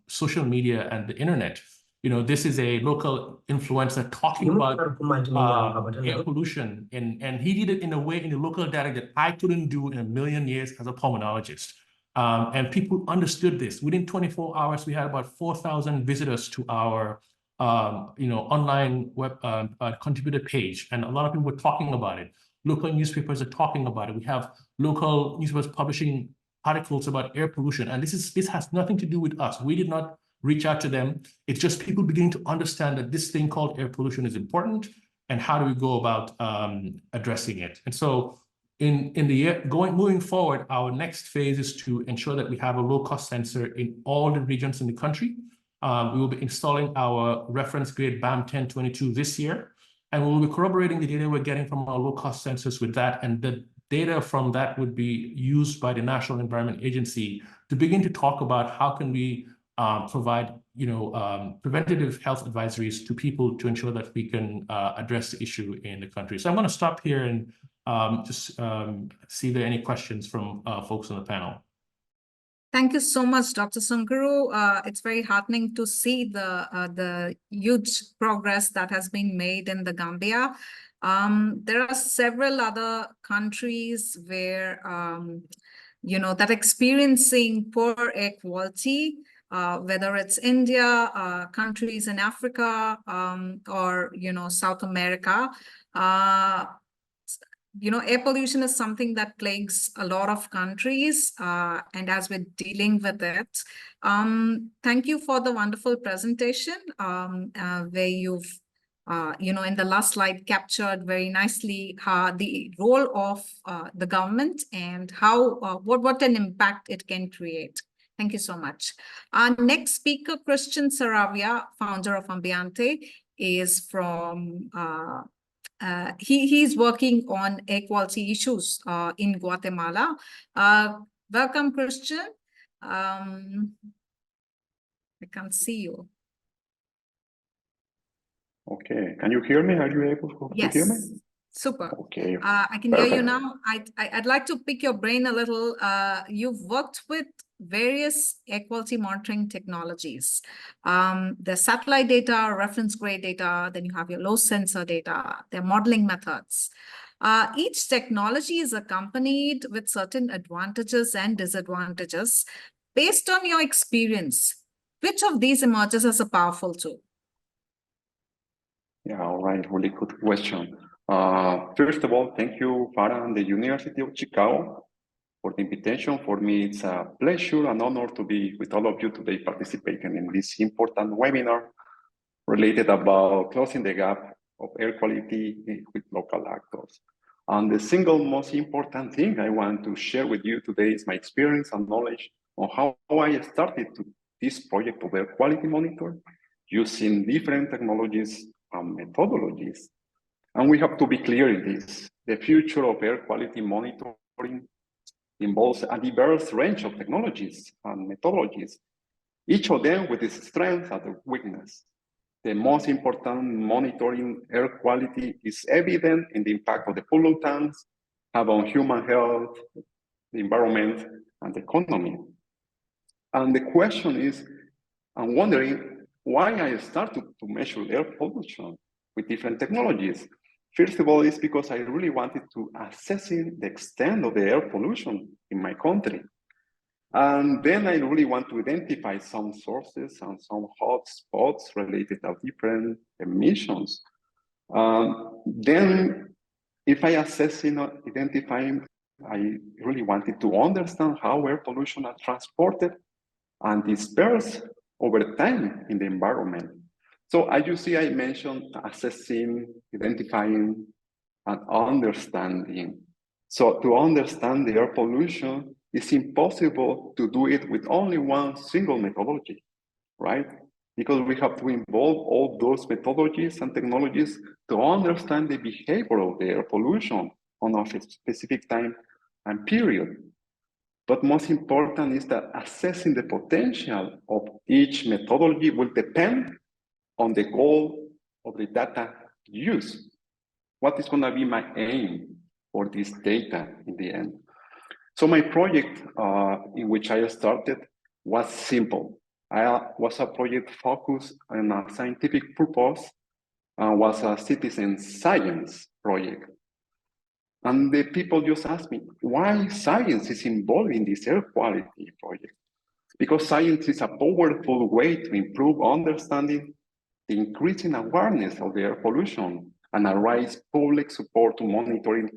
social media and the internet. You know, this is a local influencer talking about air pollution, and he did it in a way in the local data that I couldn't do in a million years as a pulmonologist. And people understood this. Within 24 hours, we had about 4,000 visitors to our you know, online web contributor page, and a lot of people were talking about it. Local newspapers are talking about it. We have local newspapers publishing articles about air pollution, and this has nothing to do with us. We did not reach out to them. It's just people beginning to understand that this thing called air pollution is important, and how do we go about addressing it. And so in the year moving forward, our next phase is to ensure that we have a low-cost sensor in all the regions in the country. We will be installing our reference grade BAM 1022 this year, and we'll be corroborating the data we're getting from our low-cost sensors with that, and the data from that would be used by the National Environment Agency to begin to talk about how can we provide, you know, preventative health advisories to people to ensure that we can address the issue in the country. So I'm going to stop here and just see if there are any questions from folks on the panel. Thank you so much, Dr. Sunguru. It's very heartening to see the huge progress that has been made in the Gambia. There are several other countries where, you know, that experiencing poor air quality, whether it's India, countries in Africa, or, you know, South America. You know, air pollution is something that plagues a lot of countries, and as we're dealing with it, thank you for the wonderful presentation, where you've, you know, in the last slide captured very nicely the role of the government and how what an impact it can create. Thank you so much. Our next speaker, Christian Saravia, founder of Ambiente, is from he's working on air quality issues in Guatemala. Welcome, Christian. I can't see you. Okay, can you hear me? Are you able to hear me? Yes, super. Okay. I can hear you now. I'd like to pick your brain a little. You've worked with various air quality monitoring technologies. The satellite data, reference grade data, then you have your low sensor data, their modeling methods. Each technology is accompanied with certain advantages and disadvantages. Based on your experience, which of these emerges as a powerful tool? Yeah, all right, really good question. First of all, thank you, Farah, and the University of Chicago for the invitation. For me, it's a pleasure and honor to be with all of you today participating in this important webinar related about closing the gap of air quality with local actors. And the single most important thing I want to share with you today is my experience and knowledge on how I started this project of air quality monitor using different technologies and methodologies. And we have to be clear in this. The future of air quality monitoring involves a diverse range of technologies and methodologies, each of them with its strength and weakness. The most important monitoring air quality is evident in the impact of the pollutants have on human health, the environment, and the economy. And the question is, I'm wondering why I started to measure air pollution with different technologies. First of all, it's because I really wanted to assess the extent of the air pollution in my country. And then I really want to identify some sources and some hot spots related to different emissions. Then if I assess identifying, I really wanted to understand how air pollution are transported and dispersed over time in the environment. So as you see, I mentioned assessing, identifying, and understanding. So to understand the air pollution, it's impossible to do it with only one single methodology, right? Because we have to involve all those methodologies and technologies to understand the behavior of the air pollution on a specific time and period. But most important is that assessing the potential of each methodology will depend on the goal of the data used. What is going to be my aim for this data in the end? So my project in which I started was simple. Was a project focused on a scientific purpose and was a citizen science project. And the people just asked me, why science is involved in this air quality project? Because science is a powerful way to improve understanding, the increasing awareness of the air pollution, and a raise public support to monitoring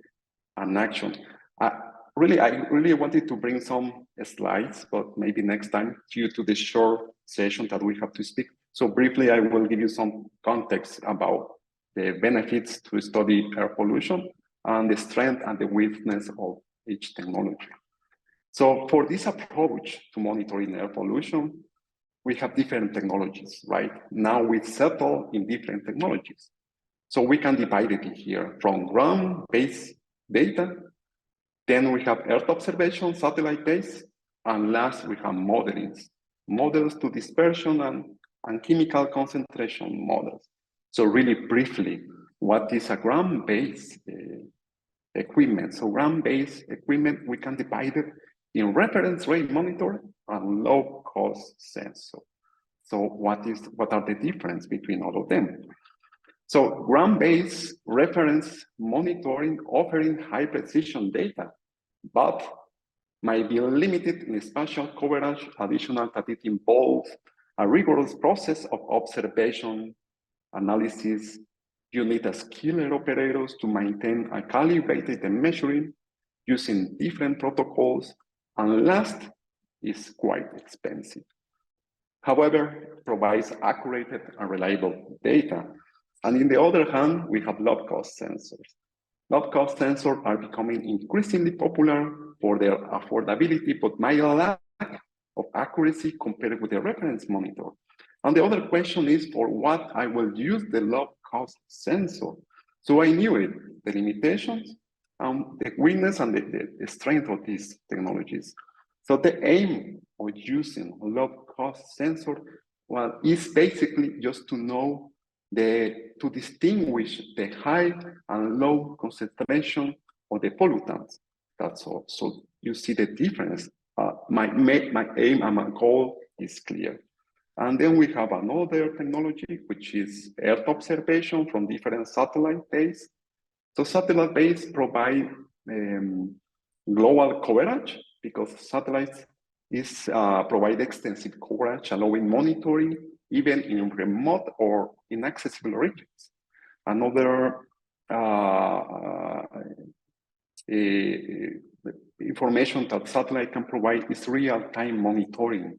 and action. I really wanted to bring some slides, but maybe next time due to the short session that we have to speak. So briefly, I will give you some context about the benefits to study air pollution and the strength and the weakness of each technology. So for this approach to monitoring air pollution, we have different technologies, right? Now we settle in different technologies. So we can divide it here from ground-based data, then we have Earth observation, satellite-based, and last we have models to dispersion and chemical concentration models. So really briefly, what is a ground-based equipment? So ground-based equipment, we can divide it in reference rate monitor and low-cost sensor. So what are the difference between all of them? So ground-based reference monitoring offering high precision data, but might be limited in spatial coverage, additional that it involves a rigorous process of observation, analysis. You need skilled operators to maintain a calibrated measuring using different protocols, and last is quite expensive. However, provides accurate and reliable data. And in the other hand, we have low-cost sensors. Low-cost sensors are becoming increasingly popular for their affordability, but might lack of accuracy compared with the reference monitor. And the other question is for what I will use the low-cost sensor. So I knew it, the limitations, the weakness and the strength of these technologies. So the aim of using a low-cost sensor, well, is basically just to know to distinguish the high and low concentration of the pollutants. That's all. So you see the difference. My aim and my goal is clear. And then we have another technology, which is Earth observation from different satellite bases. So satellite bases provide global coverage because satellites provide extensive coverage, allowing monitoring even in remote or inaccessible regions. Another information that satellite can provide is real-time monitoring.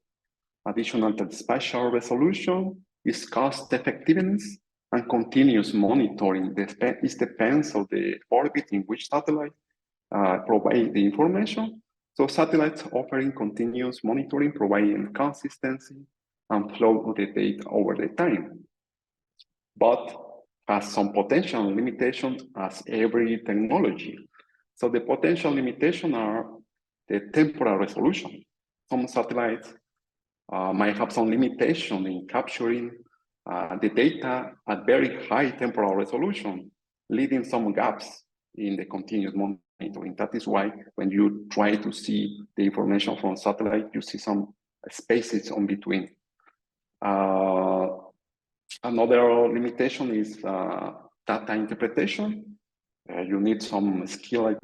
Additional to spatial resolution is cost effectiveness and continuous monitoring. It depends on the orbit in which satellite provide the information. So satellites offering continuous monitoring, providing consistency and flow of the data over the time, but has some potential limitations as every technology. So the potential limitations are the temporal resolution. Some satellites might have some limitation in capturing the data at very high temporal resolution, leaving some gaps in the continuous monitoring. That is why when you try to see the information from satellite, you see some spaces in between. Another limitation is data interpretation. You need some skill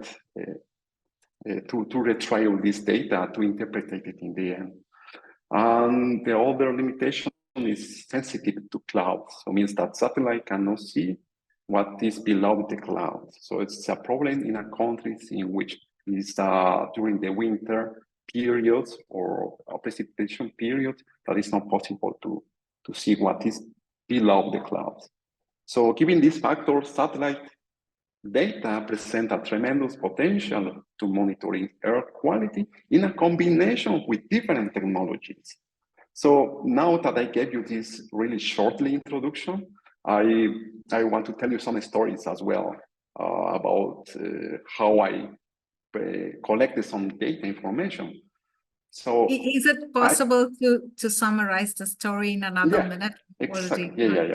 to retrieve this data to interpret it in the end. And the other limitation is sensitive to clouds. So it means that satellite cannot see what is below the clouds. So it's a problem in countries in which is during the winter periods or precipitation periods that is not possible to see what is below the clouds. So given these factors, satellite data present a tremendous potential to monitoring air quality in a combination with different technologies. So now that I gave you this really shortly introduction, I want to tell you some stories as well about how I collected some data information. So is it possible to summarize the story in another minute? Exactly. Yeah.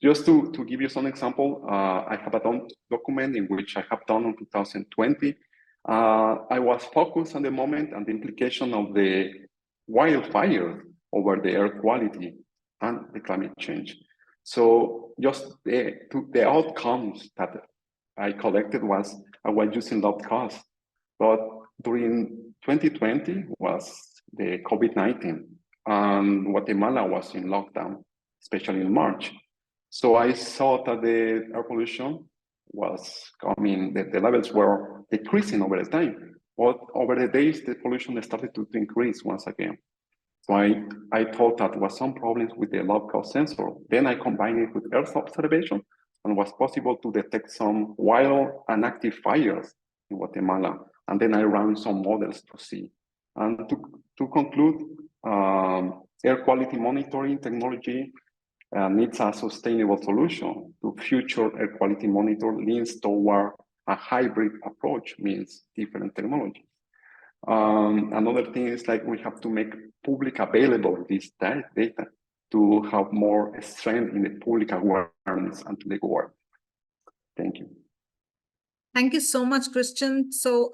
Just to give you some example, I have a document in which I have done in 2020. I was focused on the moment and the implication of the wildfire over the air quality and the climate change. So just the outcomes that I collected was I was using low cost, but during 2020 was the COVID-19. And Guatemala was in lockdown, especially in March. So I saw that the air pollution was coming, the levels were decreasing over the time. But over the days, the pollution started to increase once again. So I thought that was some problems with the low cost sensor. Then I combined it with Earth observation and was possible to detect some wild and active fires in Guatemala. And then I ran some models to see. And to conclude, air quality monitoring technology needs a sustainable solution. To future air quality monitor leans toward a hybrid approach, means different technologies. Another thing is like we have to make public available this data to have more strength in the public awareness and to the world. Thank you. Thank you so much, Christian. So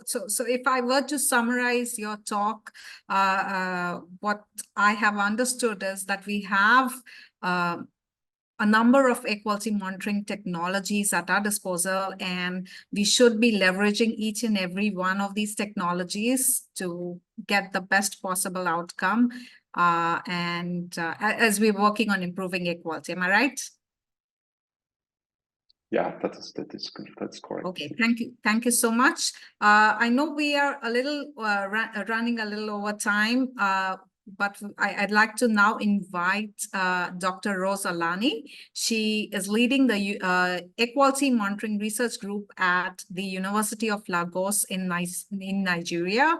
if I were to summarize your talk, what I have understood is that we have a number of air quality monitoring technologies at our disposal, and we should be leveraging each and every one of these technologies to get the best possible outcome. As we're working on improving air quality, am I right? Yeah, that is good. That's correct. Okay, thank you so much. I know we are a little running a little over time, but I'd like to now invite Dr. Rose Alani. She is leading the Air Quality Monitoring Research Group at the University of Lagos in Nigeria.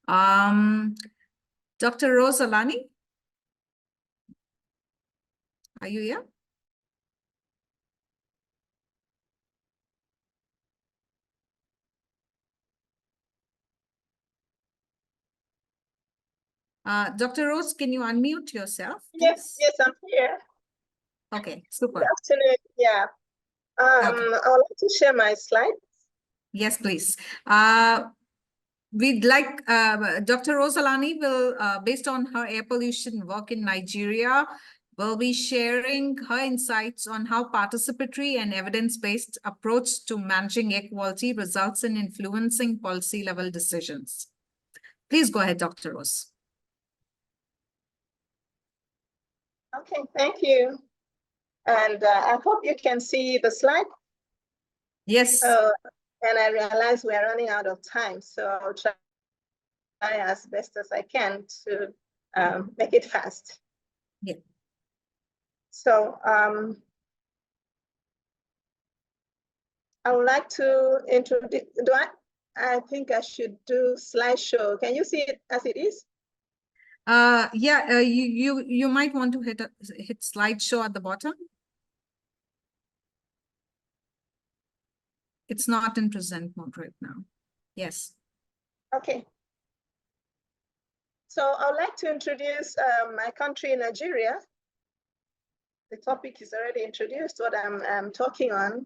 Dr. Rose Alani, are you here? Dr. Rose, can you unmute yourself? Yes, I'm here. Okay, super. Good afternoon. Yeah. I would like to share my slides. Yes, please. We'd like Dr. Rose Alani will, based on her air pollution work in Nigeria, will be sharing her insights on how participatory and evidence-based approach to managing air quality results in influencing policy level decisions. Please go ahead, Dr. Rose. Okay, thank you. And I hope you can see the slide. Yes. and I realize we are running out of time, so I'll try as best as I can to make it fast. Yeah. So I would like to introduce, I think I should do slideshow. Can you see it as it is? Yeah, you might want to hit slideshow at the bottom. It's not in present mode right now. Yes. Okay. So I would like to introduce my country, Nigeria. The topic is already introduced, what I'm talking on.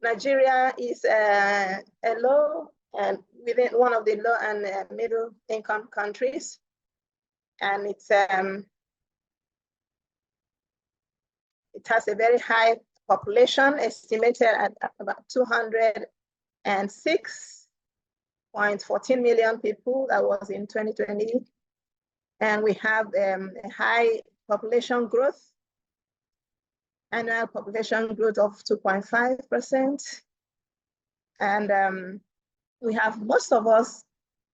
Nigeria is a low and within one of the low and middle income countries. And it has a very high population, estimated at about 206.14 million people. That was in 2020. And we have a high population growth, annual population growth of 2.5%. And we have, most of us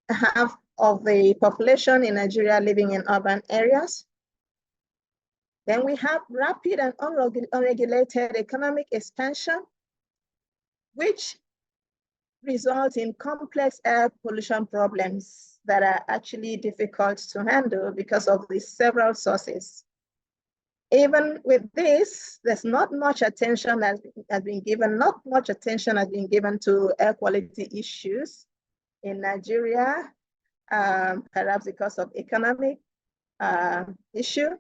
half of the population in Nigeria living in urban areas. Then we have rapid and unregulated economic expansion, which results in complex air pollution problems that are actually difficult to handle because of the several sources. Even with this, there's not much attention that has been given, to air quality issues in Nigeria, perhaps because of economic issue.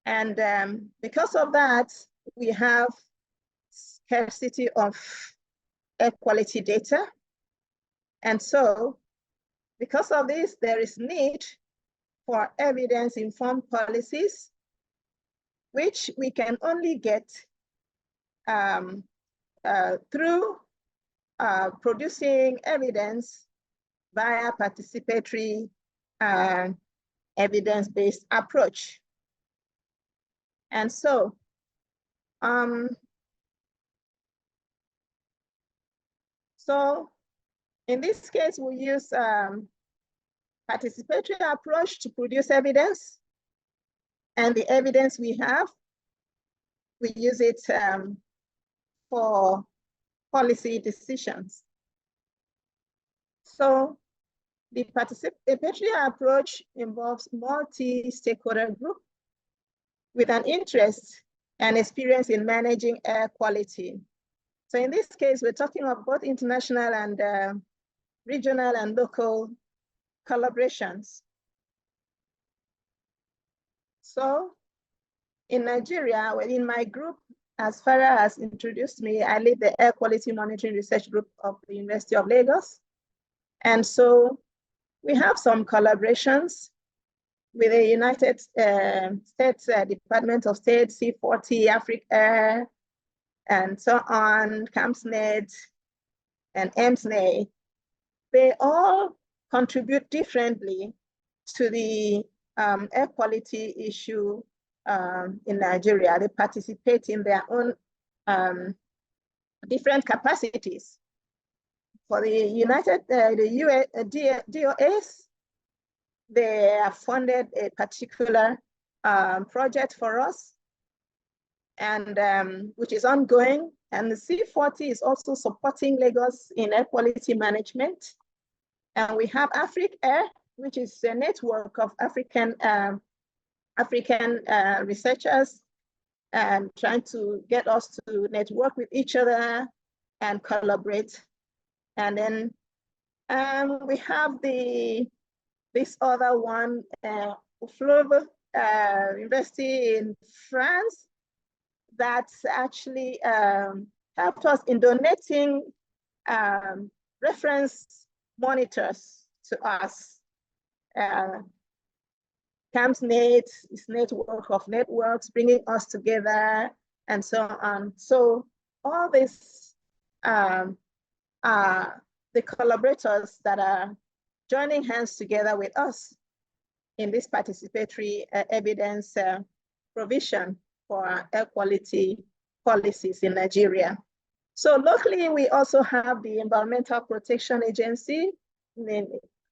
And because of that, we have scarcity of air quality data. And so because of this, there is need for evidence-informed policies, which we can only get through producing evidence via participatory evidence-based approach. And so, in this case, we use participatory approach to produce evidence. And the evidence we have, we use it for policy decisions. So the participatory approach involves multi-stakeholder group with an interest and experience in managing air quality. So in this case, we're talking about both international and regional and local collaborations. So in Nigeria, in my group, as Farah has introduced me, I lead the Air Quality Monitoring Research Group of the University of Lagos. And so we have some collaborations with the United States Department of State, C40, Africa, and so on, CAMSNet, and EMSNet. They all contribute differently to the air quality issue in Nigeria. They participate in their own different capacities. For the DOS, they have funded a particular project for us, and which is ongoing. And the C40 is also supporting Lagos in air quality management. And we have Africa, which is a network of African researchers and trying to get us to network with each other and collaborate. And then we have this other one, Fleuve University in France, that's actually helped us in donating reference monitors to us. CAMSNet is network of networks bringing us together and so on. So all this are the collaborators that are joining hands together with us in this participatory evidence provision for air quality policies in Nigeria. So locally, we also have the Environmental Protection Agency,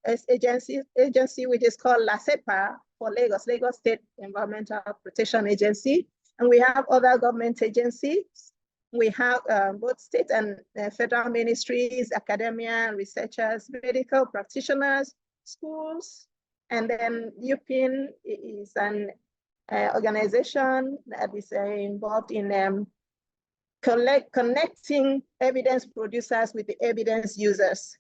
agency which is called LASEPA for Lagos State Environmental Protection Agency. And we have other government agencies. We have both state and federal ministries, academia, researchers, medical practitioners, schools, and then UPIN is an organization that is involved in connecting evidence producers with the evidence users.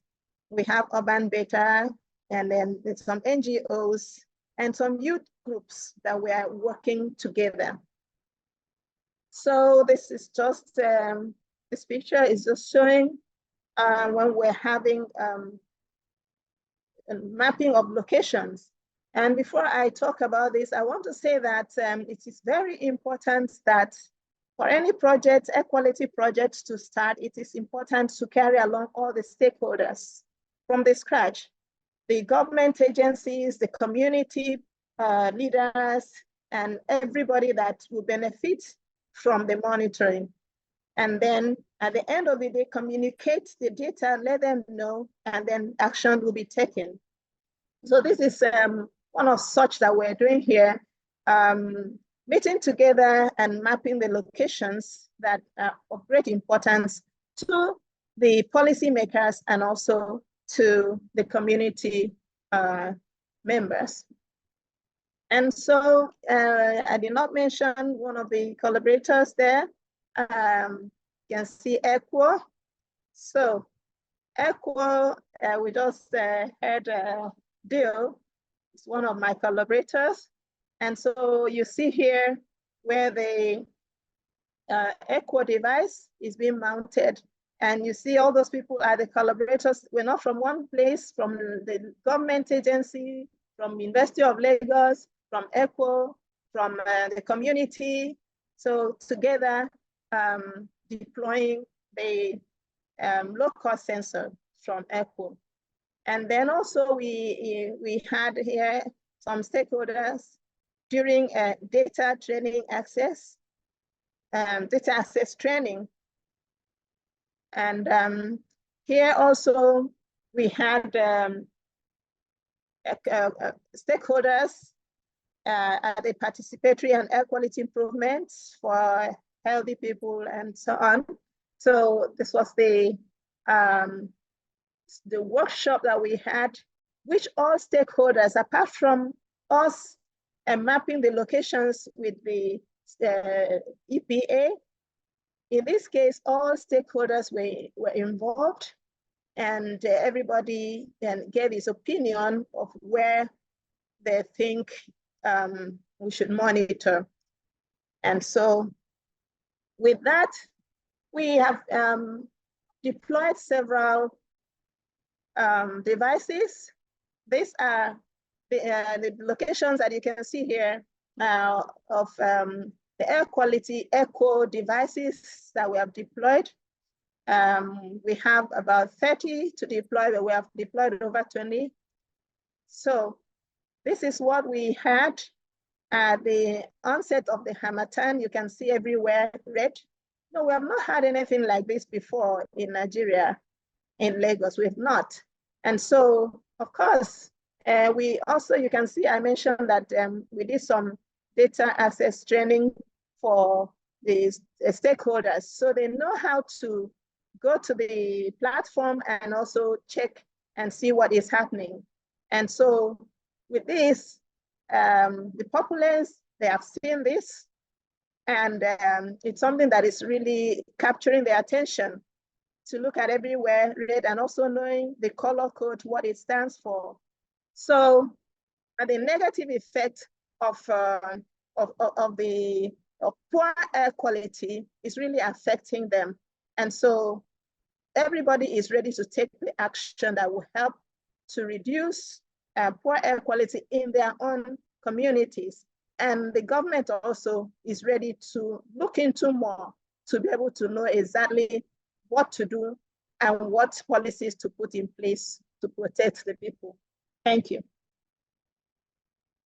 We have Urban Beta, and then there's some NGOs and some youth groups that we are working together. So this is just, this picture is just showing when we're having a mapping of locations. And before I talk about this, I want to say that it is very important that for any project, equality project to start, it is important to carry along all the stakeholders from the scratch. The government agencies, the community leaders, and everybody that will benefit from the monitoring. And then at the end of the day, communicate the data, let them know, and then action will be taken. So this is one of such that we're doing here, meeting together and mapping the locations that are of great importance to the policymakers and also to the community members. And so I did not mention one of the collaborators there. You can see EQUO. So EQUO, we just heard Dale is one of my collaborators. And so you see here where the EQUO device is being mounted. And you see all those people are the collaborators. We're not from one place, from the government agency, from University of Lagos, from EQUO, from the community. So together, deploying the low-cost sensor from EQUO. And then also we had here some stakeholders during data training access, data access training. And here also we had stakeholders at the participatory and air quality improvements for healthy people and so on. So this was the workshop that we had, which all stakeholders, apart from us mapping the locations with the EPA, in this case, all stakeholders were involved, and everybody then gave his opinion of where they think we should monitor. And so with that, we have deployed several devices. These are the locations that you can see here of the air quality echo devices that we have deployed. We have about 30 to deploy, but we have deployed over 20. So this is what we had at the onset of the Harmattan. You can see everywhere red. No, we have not had anything like this before in Nigeria, in Lagos, we have not. And so, of course, we also, you can see, I mentioned that we did some data access training for the stakeholders. So they know how to go to the platform and also check and see what is happening. And so with this, the populace, they have seen this, and it's something that is really capturing their attention to look at everywhere red and also knowing the color code, what it stands for. So the negative effect of poor air quality is really affecting them. And so everybody is ready to take the action that will help to reduce poor air quality in their own communities. And the government also is ready to look into more to be able to know exactly what to do and what policies to put in place to protect the people. Thank you.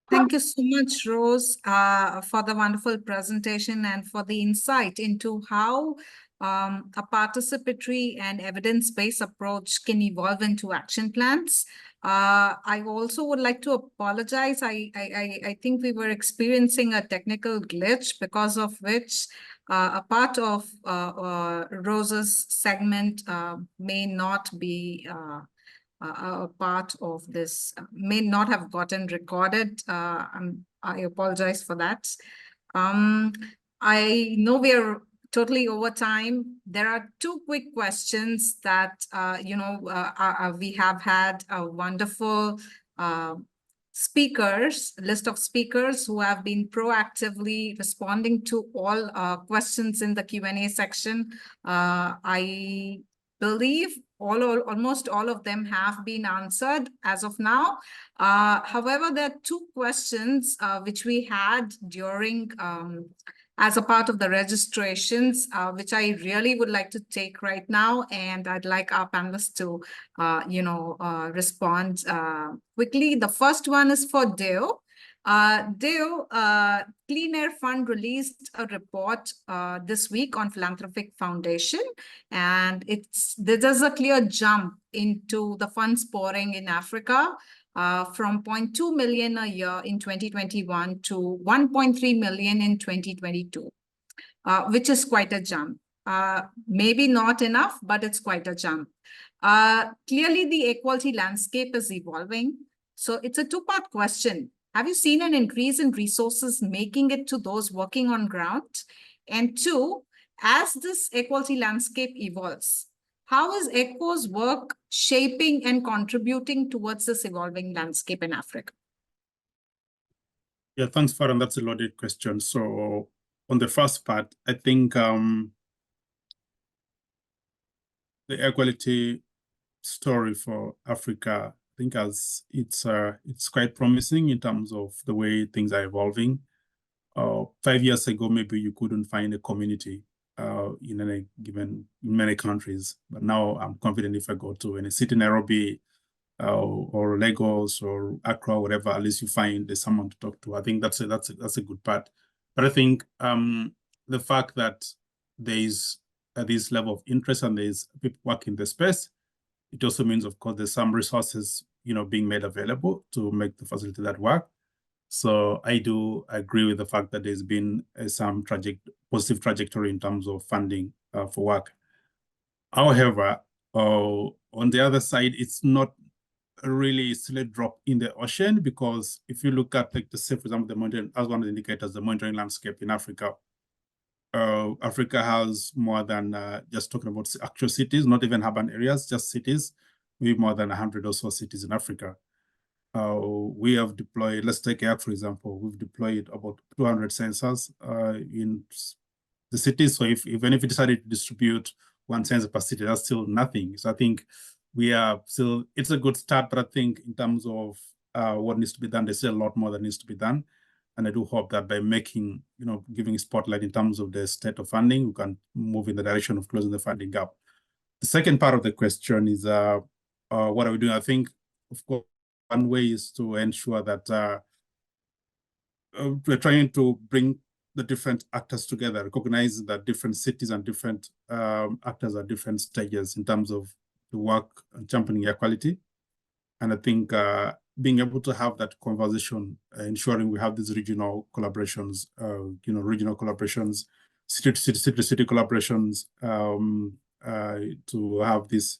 Thank you so much, Rose, for the wonderful presentation and for the insight into how a participatory and evidence-based approach can evolve into action plans. I also would like to apologize. I think we were experiencing a technical glitch because of which a part of Rose's segment may not be a part of this, may not have gotten recorded. I apologize for that. I know we are totally over time. There are two quick questions that, we have had a wonderful list of speakers who have been proactively responding to all questions in the Q&A section. I believe almost all of them have been answered as of now. However, there are two questions which we had during as a part of the registrations, which I really would like to take right now, and I'd like our panelists to, respond quickly. The first one is for Deo. Deo, Clean Air Fund released a report this week on philanthropic foundation, and there's a clear jump into the funds pouring in Africa from 0.2 million a year in 2021 to 1.3 million in 2022, which is quite a jump. Maybe not enough, but it's quite a jump. Clearly, the equality landscape is evolving. So it's a two-part question. Have you seen an increase in resources making it to those working on ground? And two, as this equality landscape evolves, how is ECHO's work shaping and contributing towards this evolving landscape in Africa? Yeah, thanks, Farhan. That's a loaded question. So on the first part, I think the equality story for Africa, I think it's quite promising in terms of the way things are evolving. 5 years ago, maybe you couldn't find a community in many countries, but now I'm confident if I go to any city, Nairobi, or Lagos or Accra, whatever, at least you find there's someone to talk to. I think that's a good part. But I think the fact that there is this level of interest and there's people working in the space, it also means, of course, there's some resources, being made available to make the facility that work. So I do agree with the fact that there's been some positive trajectory in terms of funding for work. However, on the other side, it's not really still a drop in the ocean, because if you look at, like, for example, the monitoring, as one of the indicators, the monitoring landscape in Africa, Africa has more than, just talking about actual cities, not even urban areas, just cities. We have more than 100 or so cities in Africa. We have deployed, let's take Air, for example, we've deployed about 200 sensors in the cities. So even if we decided to distribute one sensor per city, that's still nothing. So I think we are still, it's a good start, but I think in terms of what needs to be done, there's still a lot more that needs to be done. And I do hope that by making, giving a spotlight in terms of the state of funding, we can move in the direction of closing the funding gap. The second part of the question is, what are we doing? I think, of course, one way is to ensure that we're trying to bring the different actors together, recognize that different cities and different actors at different stages in terms of the work championing equality. And I think being able to have that conversation, ensuring we have these regional collaborations, city-to-city collaborations, to have this,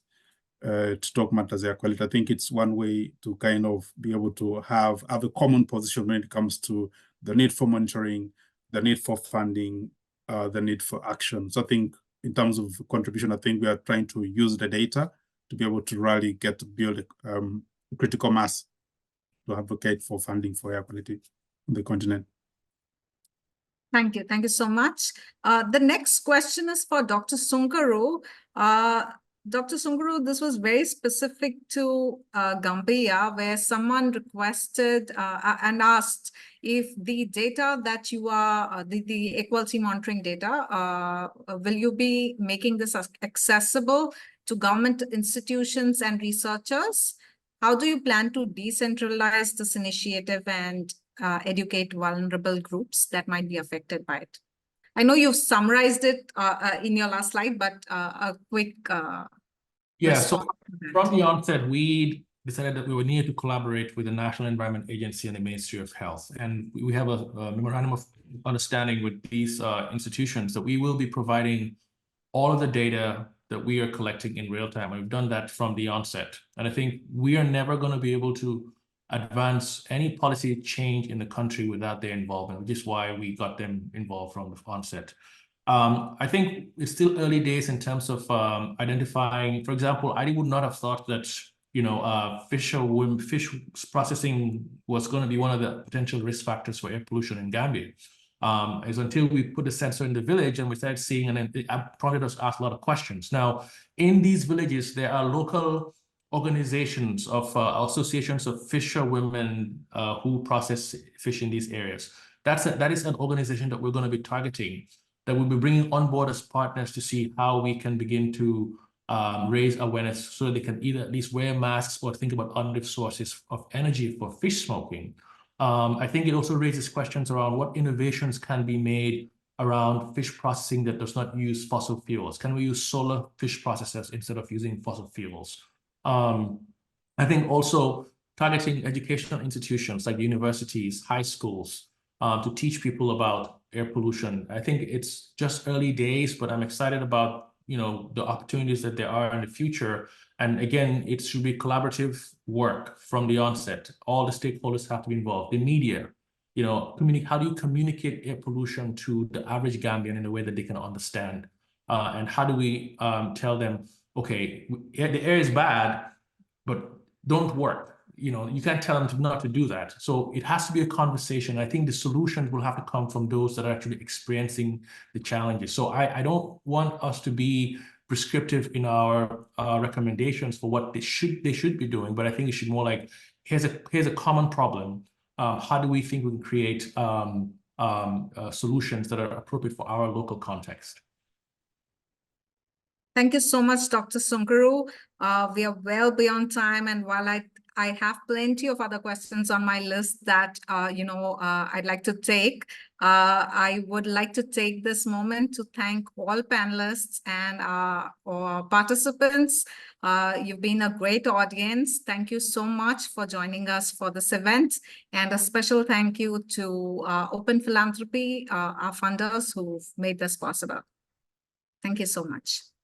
to talk matters equality. I think it's one way to kind of be able to have a common position when it comes to the need for monitoring, the need for funding, the need for action. So I think in terms of contribution, I think we are trying to use the data to be able to really build a critical mass to advocate for funding for equality in the continent. Thank you. Thank you so much. The next question is for Dr. Sunkaru. Dr. Sunkaru, this was very specific to Gambia, where someone requested and asked if the data that you are, the equality monitoring data, will you be making this accessible to government institutions and researchers? How do you plan to decentralize this initiative and educate vulnerable groups that might be affected by it. I know you've summarized it in your last slide, but a quick Yeah, so response to that. from the onset, we decided that we would need to collaborate with the National Environment Agency and the Ministry of Health. And we have a memorandum of understanding with these institutions that we will be providing all of the data that we are collecting in real time. And we've done that from the onset. And I think we are never going to be able to advance any policy change in the country without their involvement, which is why we got them involved from the onset. I think it's still early days in terms of identifying. For example, I would not have thought that fish processing was going to be one of the potential risk factors for air pollution in Gambia. Is until we put the sensor in the village and we started seeing, and then it prompted us to ask a lot of questions. Now, in these villages, there are local organizations of associations of fisherwomen who process fish in these areas. That is an organization that we're going to be targeting, that we'll be bringing on board as partners to see how we can begin to raise awareness so they can either at least wear masks or think about alternative sources of energy for fish smoking. I think it also raises questions around what innovations can be made around fish processing that does not use fossil fuels. Can we use solar fish processors instead of using fossil fuels? I think also targeting educational institutions like universities, high schools, to teach people about air pollution. I think it's just early days, but I'm excited about the opportunities that there are in the future. And again, it should be collaborative work from the onset. All the stakeholders have to be involved. The media, how do you communicate air pollution to the average Gambian in a way that they can understand? And how do we tell them, okay, the air is bad, but don't work. You can't tell them not to do that. So it has to be a conversation. I think the solutions will have to come from those that are actually experiencing the challenges. So I don't want us to be prescriptive in our recommendations for what they should be doing, but I think it should more like, here's a common problem. How do we think we can create solutions that are appropriate for our local context? Thank you so much, Dr. Sunkaru. We are well beyond time, and while I have plenty of other questions on my list that I'd like to take, I would like to take this moment to thank all panelists and our participants. You've been a great audience. Thank you so much for joining us for this event, and a special thank you to Open Philanthropy, our funders who've made this possible. Thank you so much.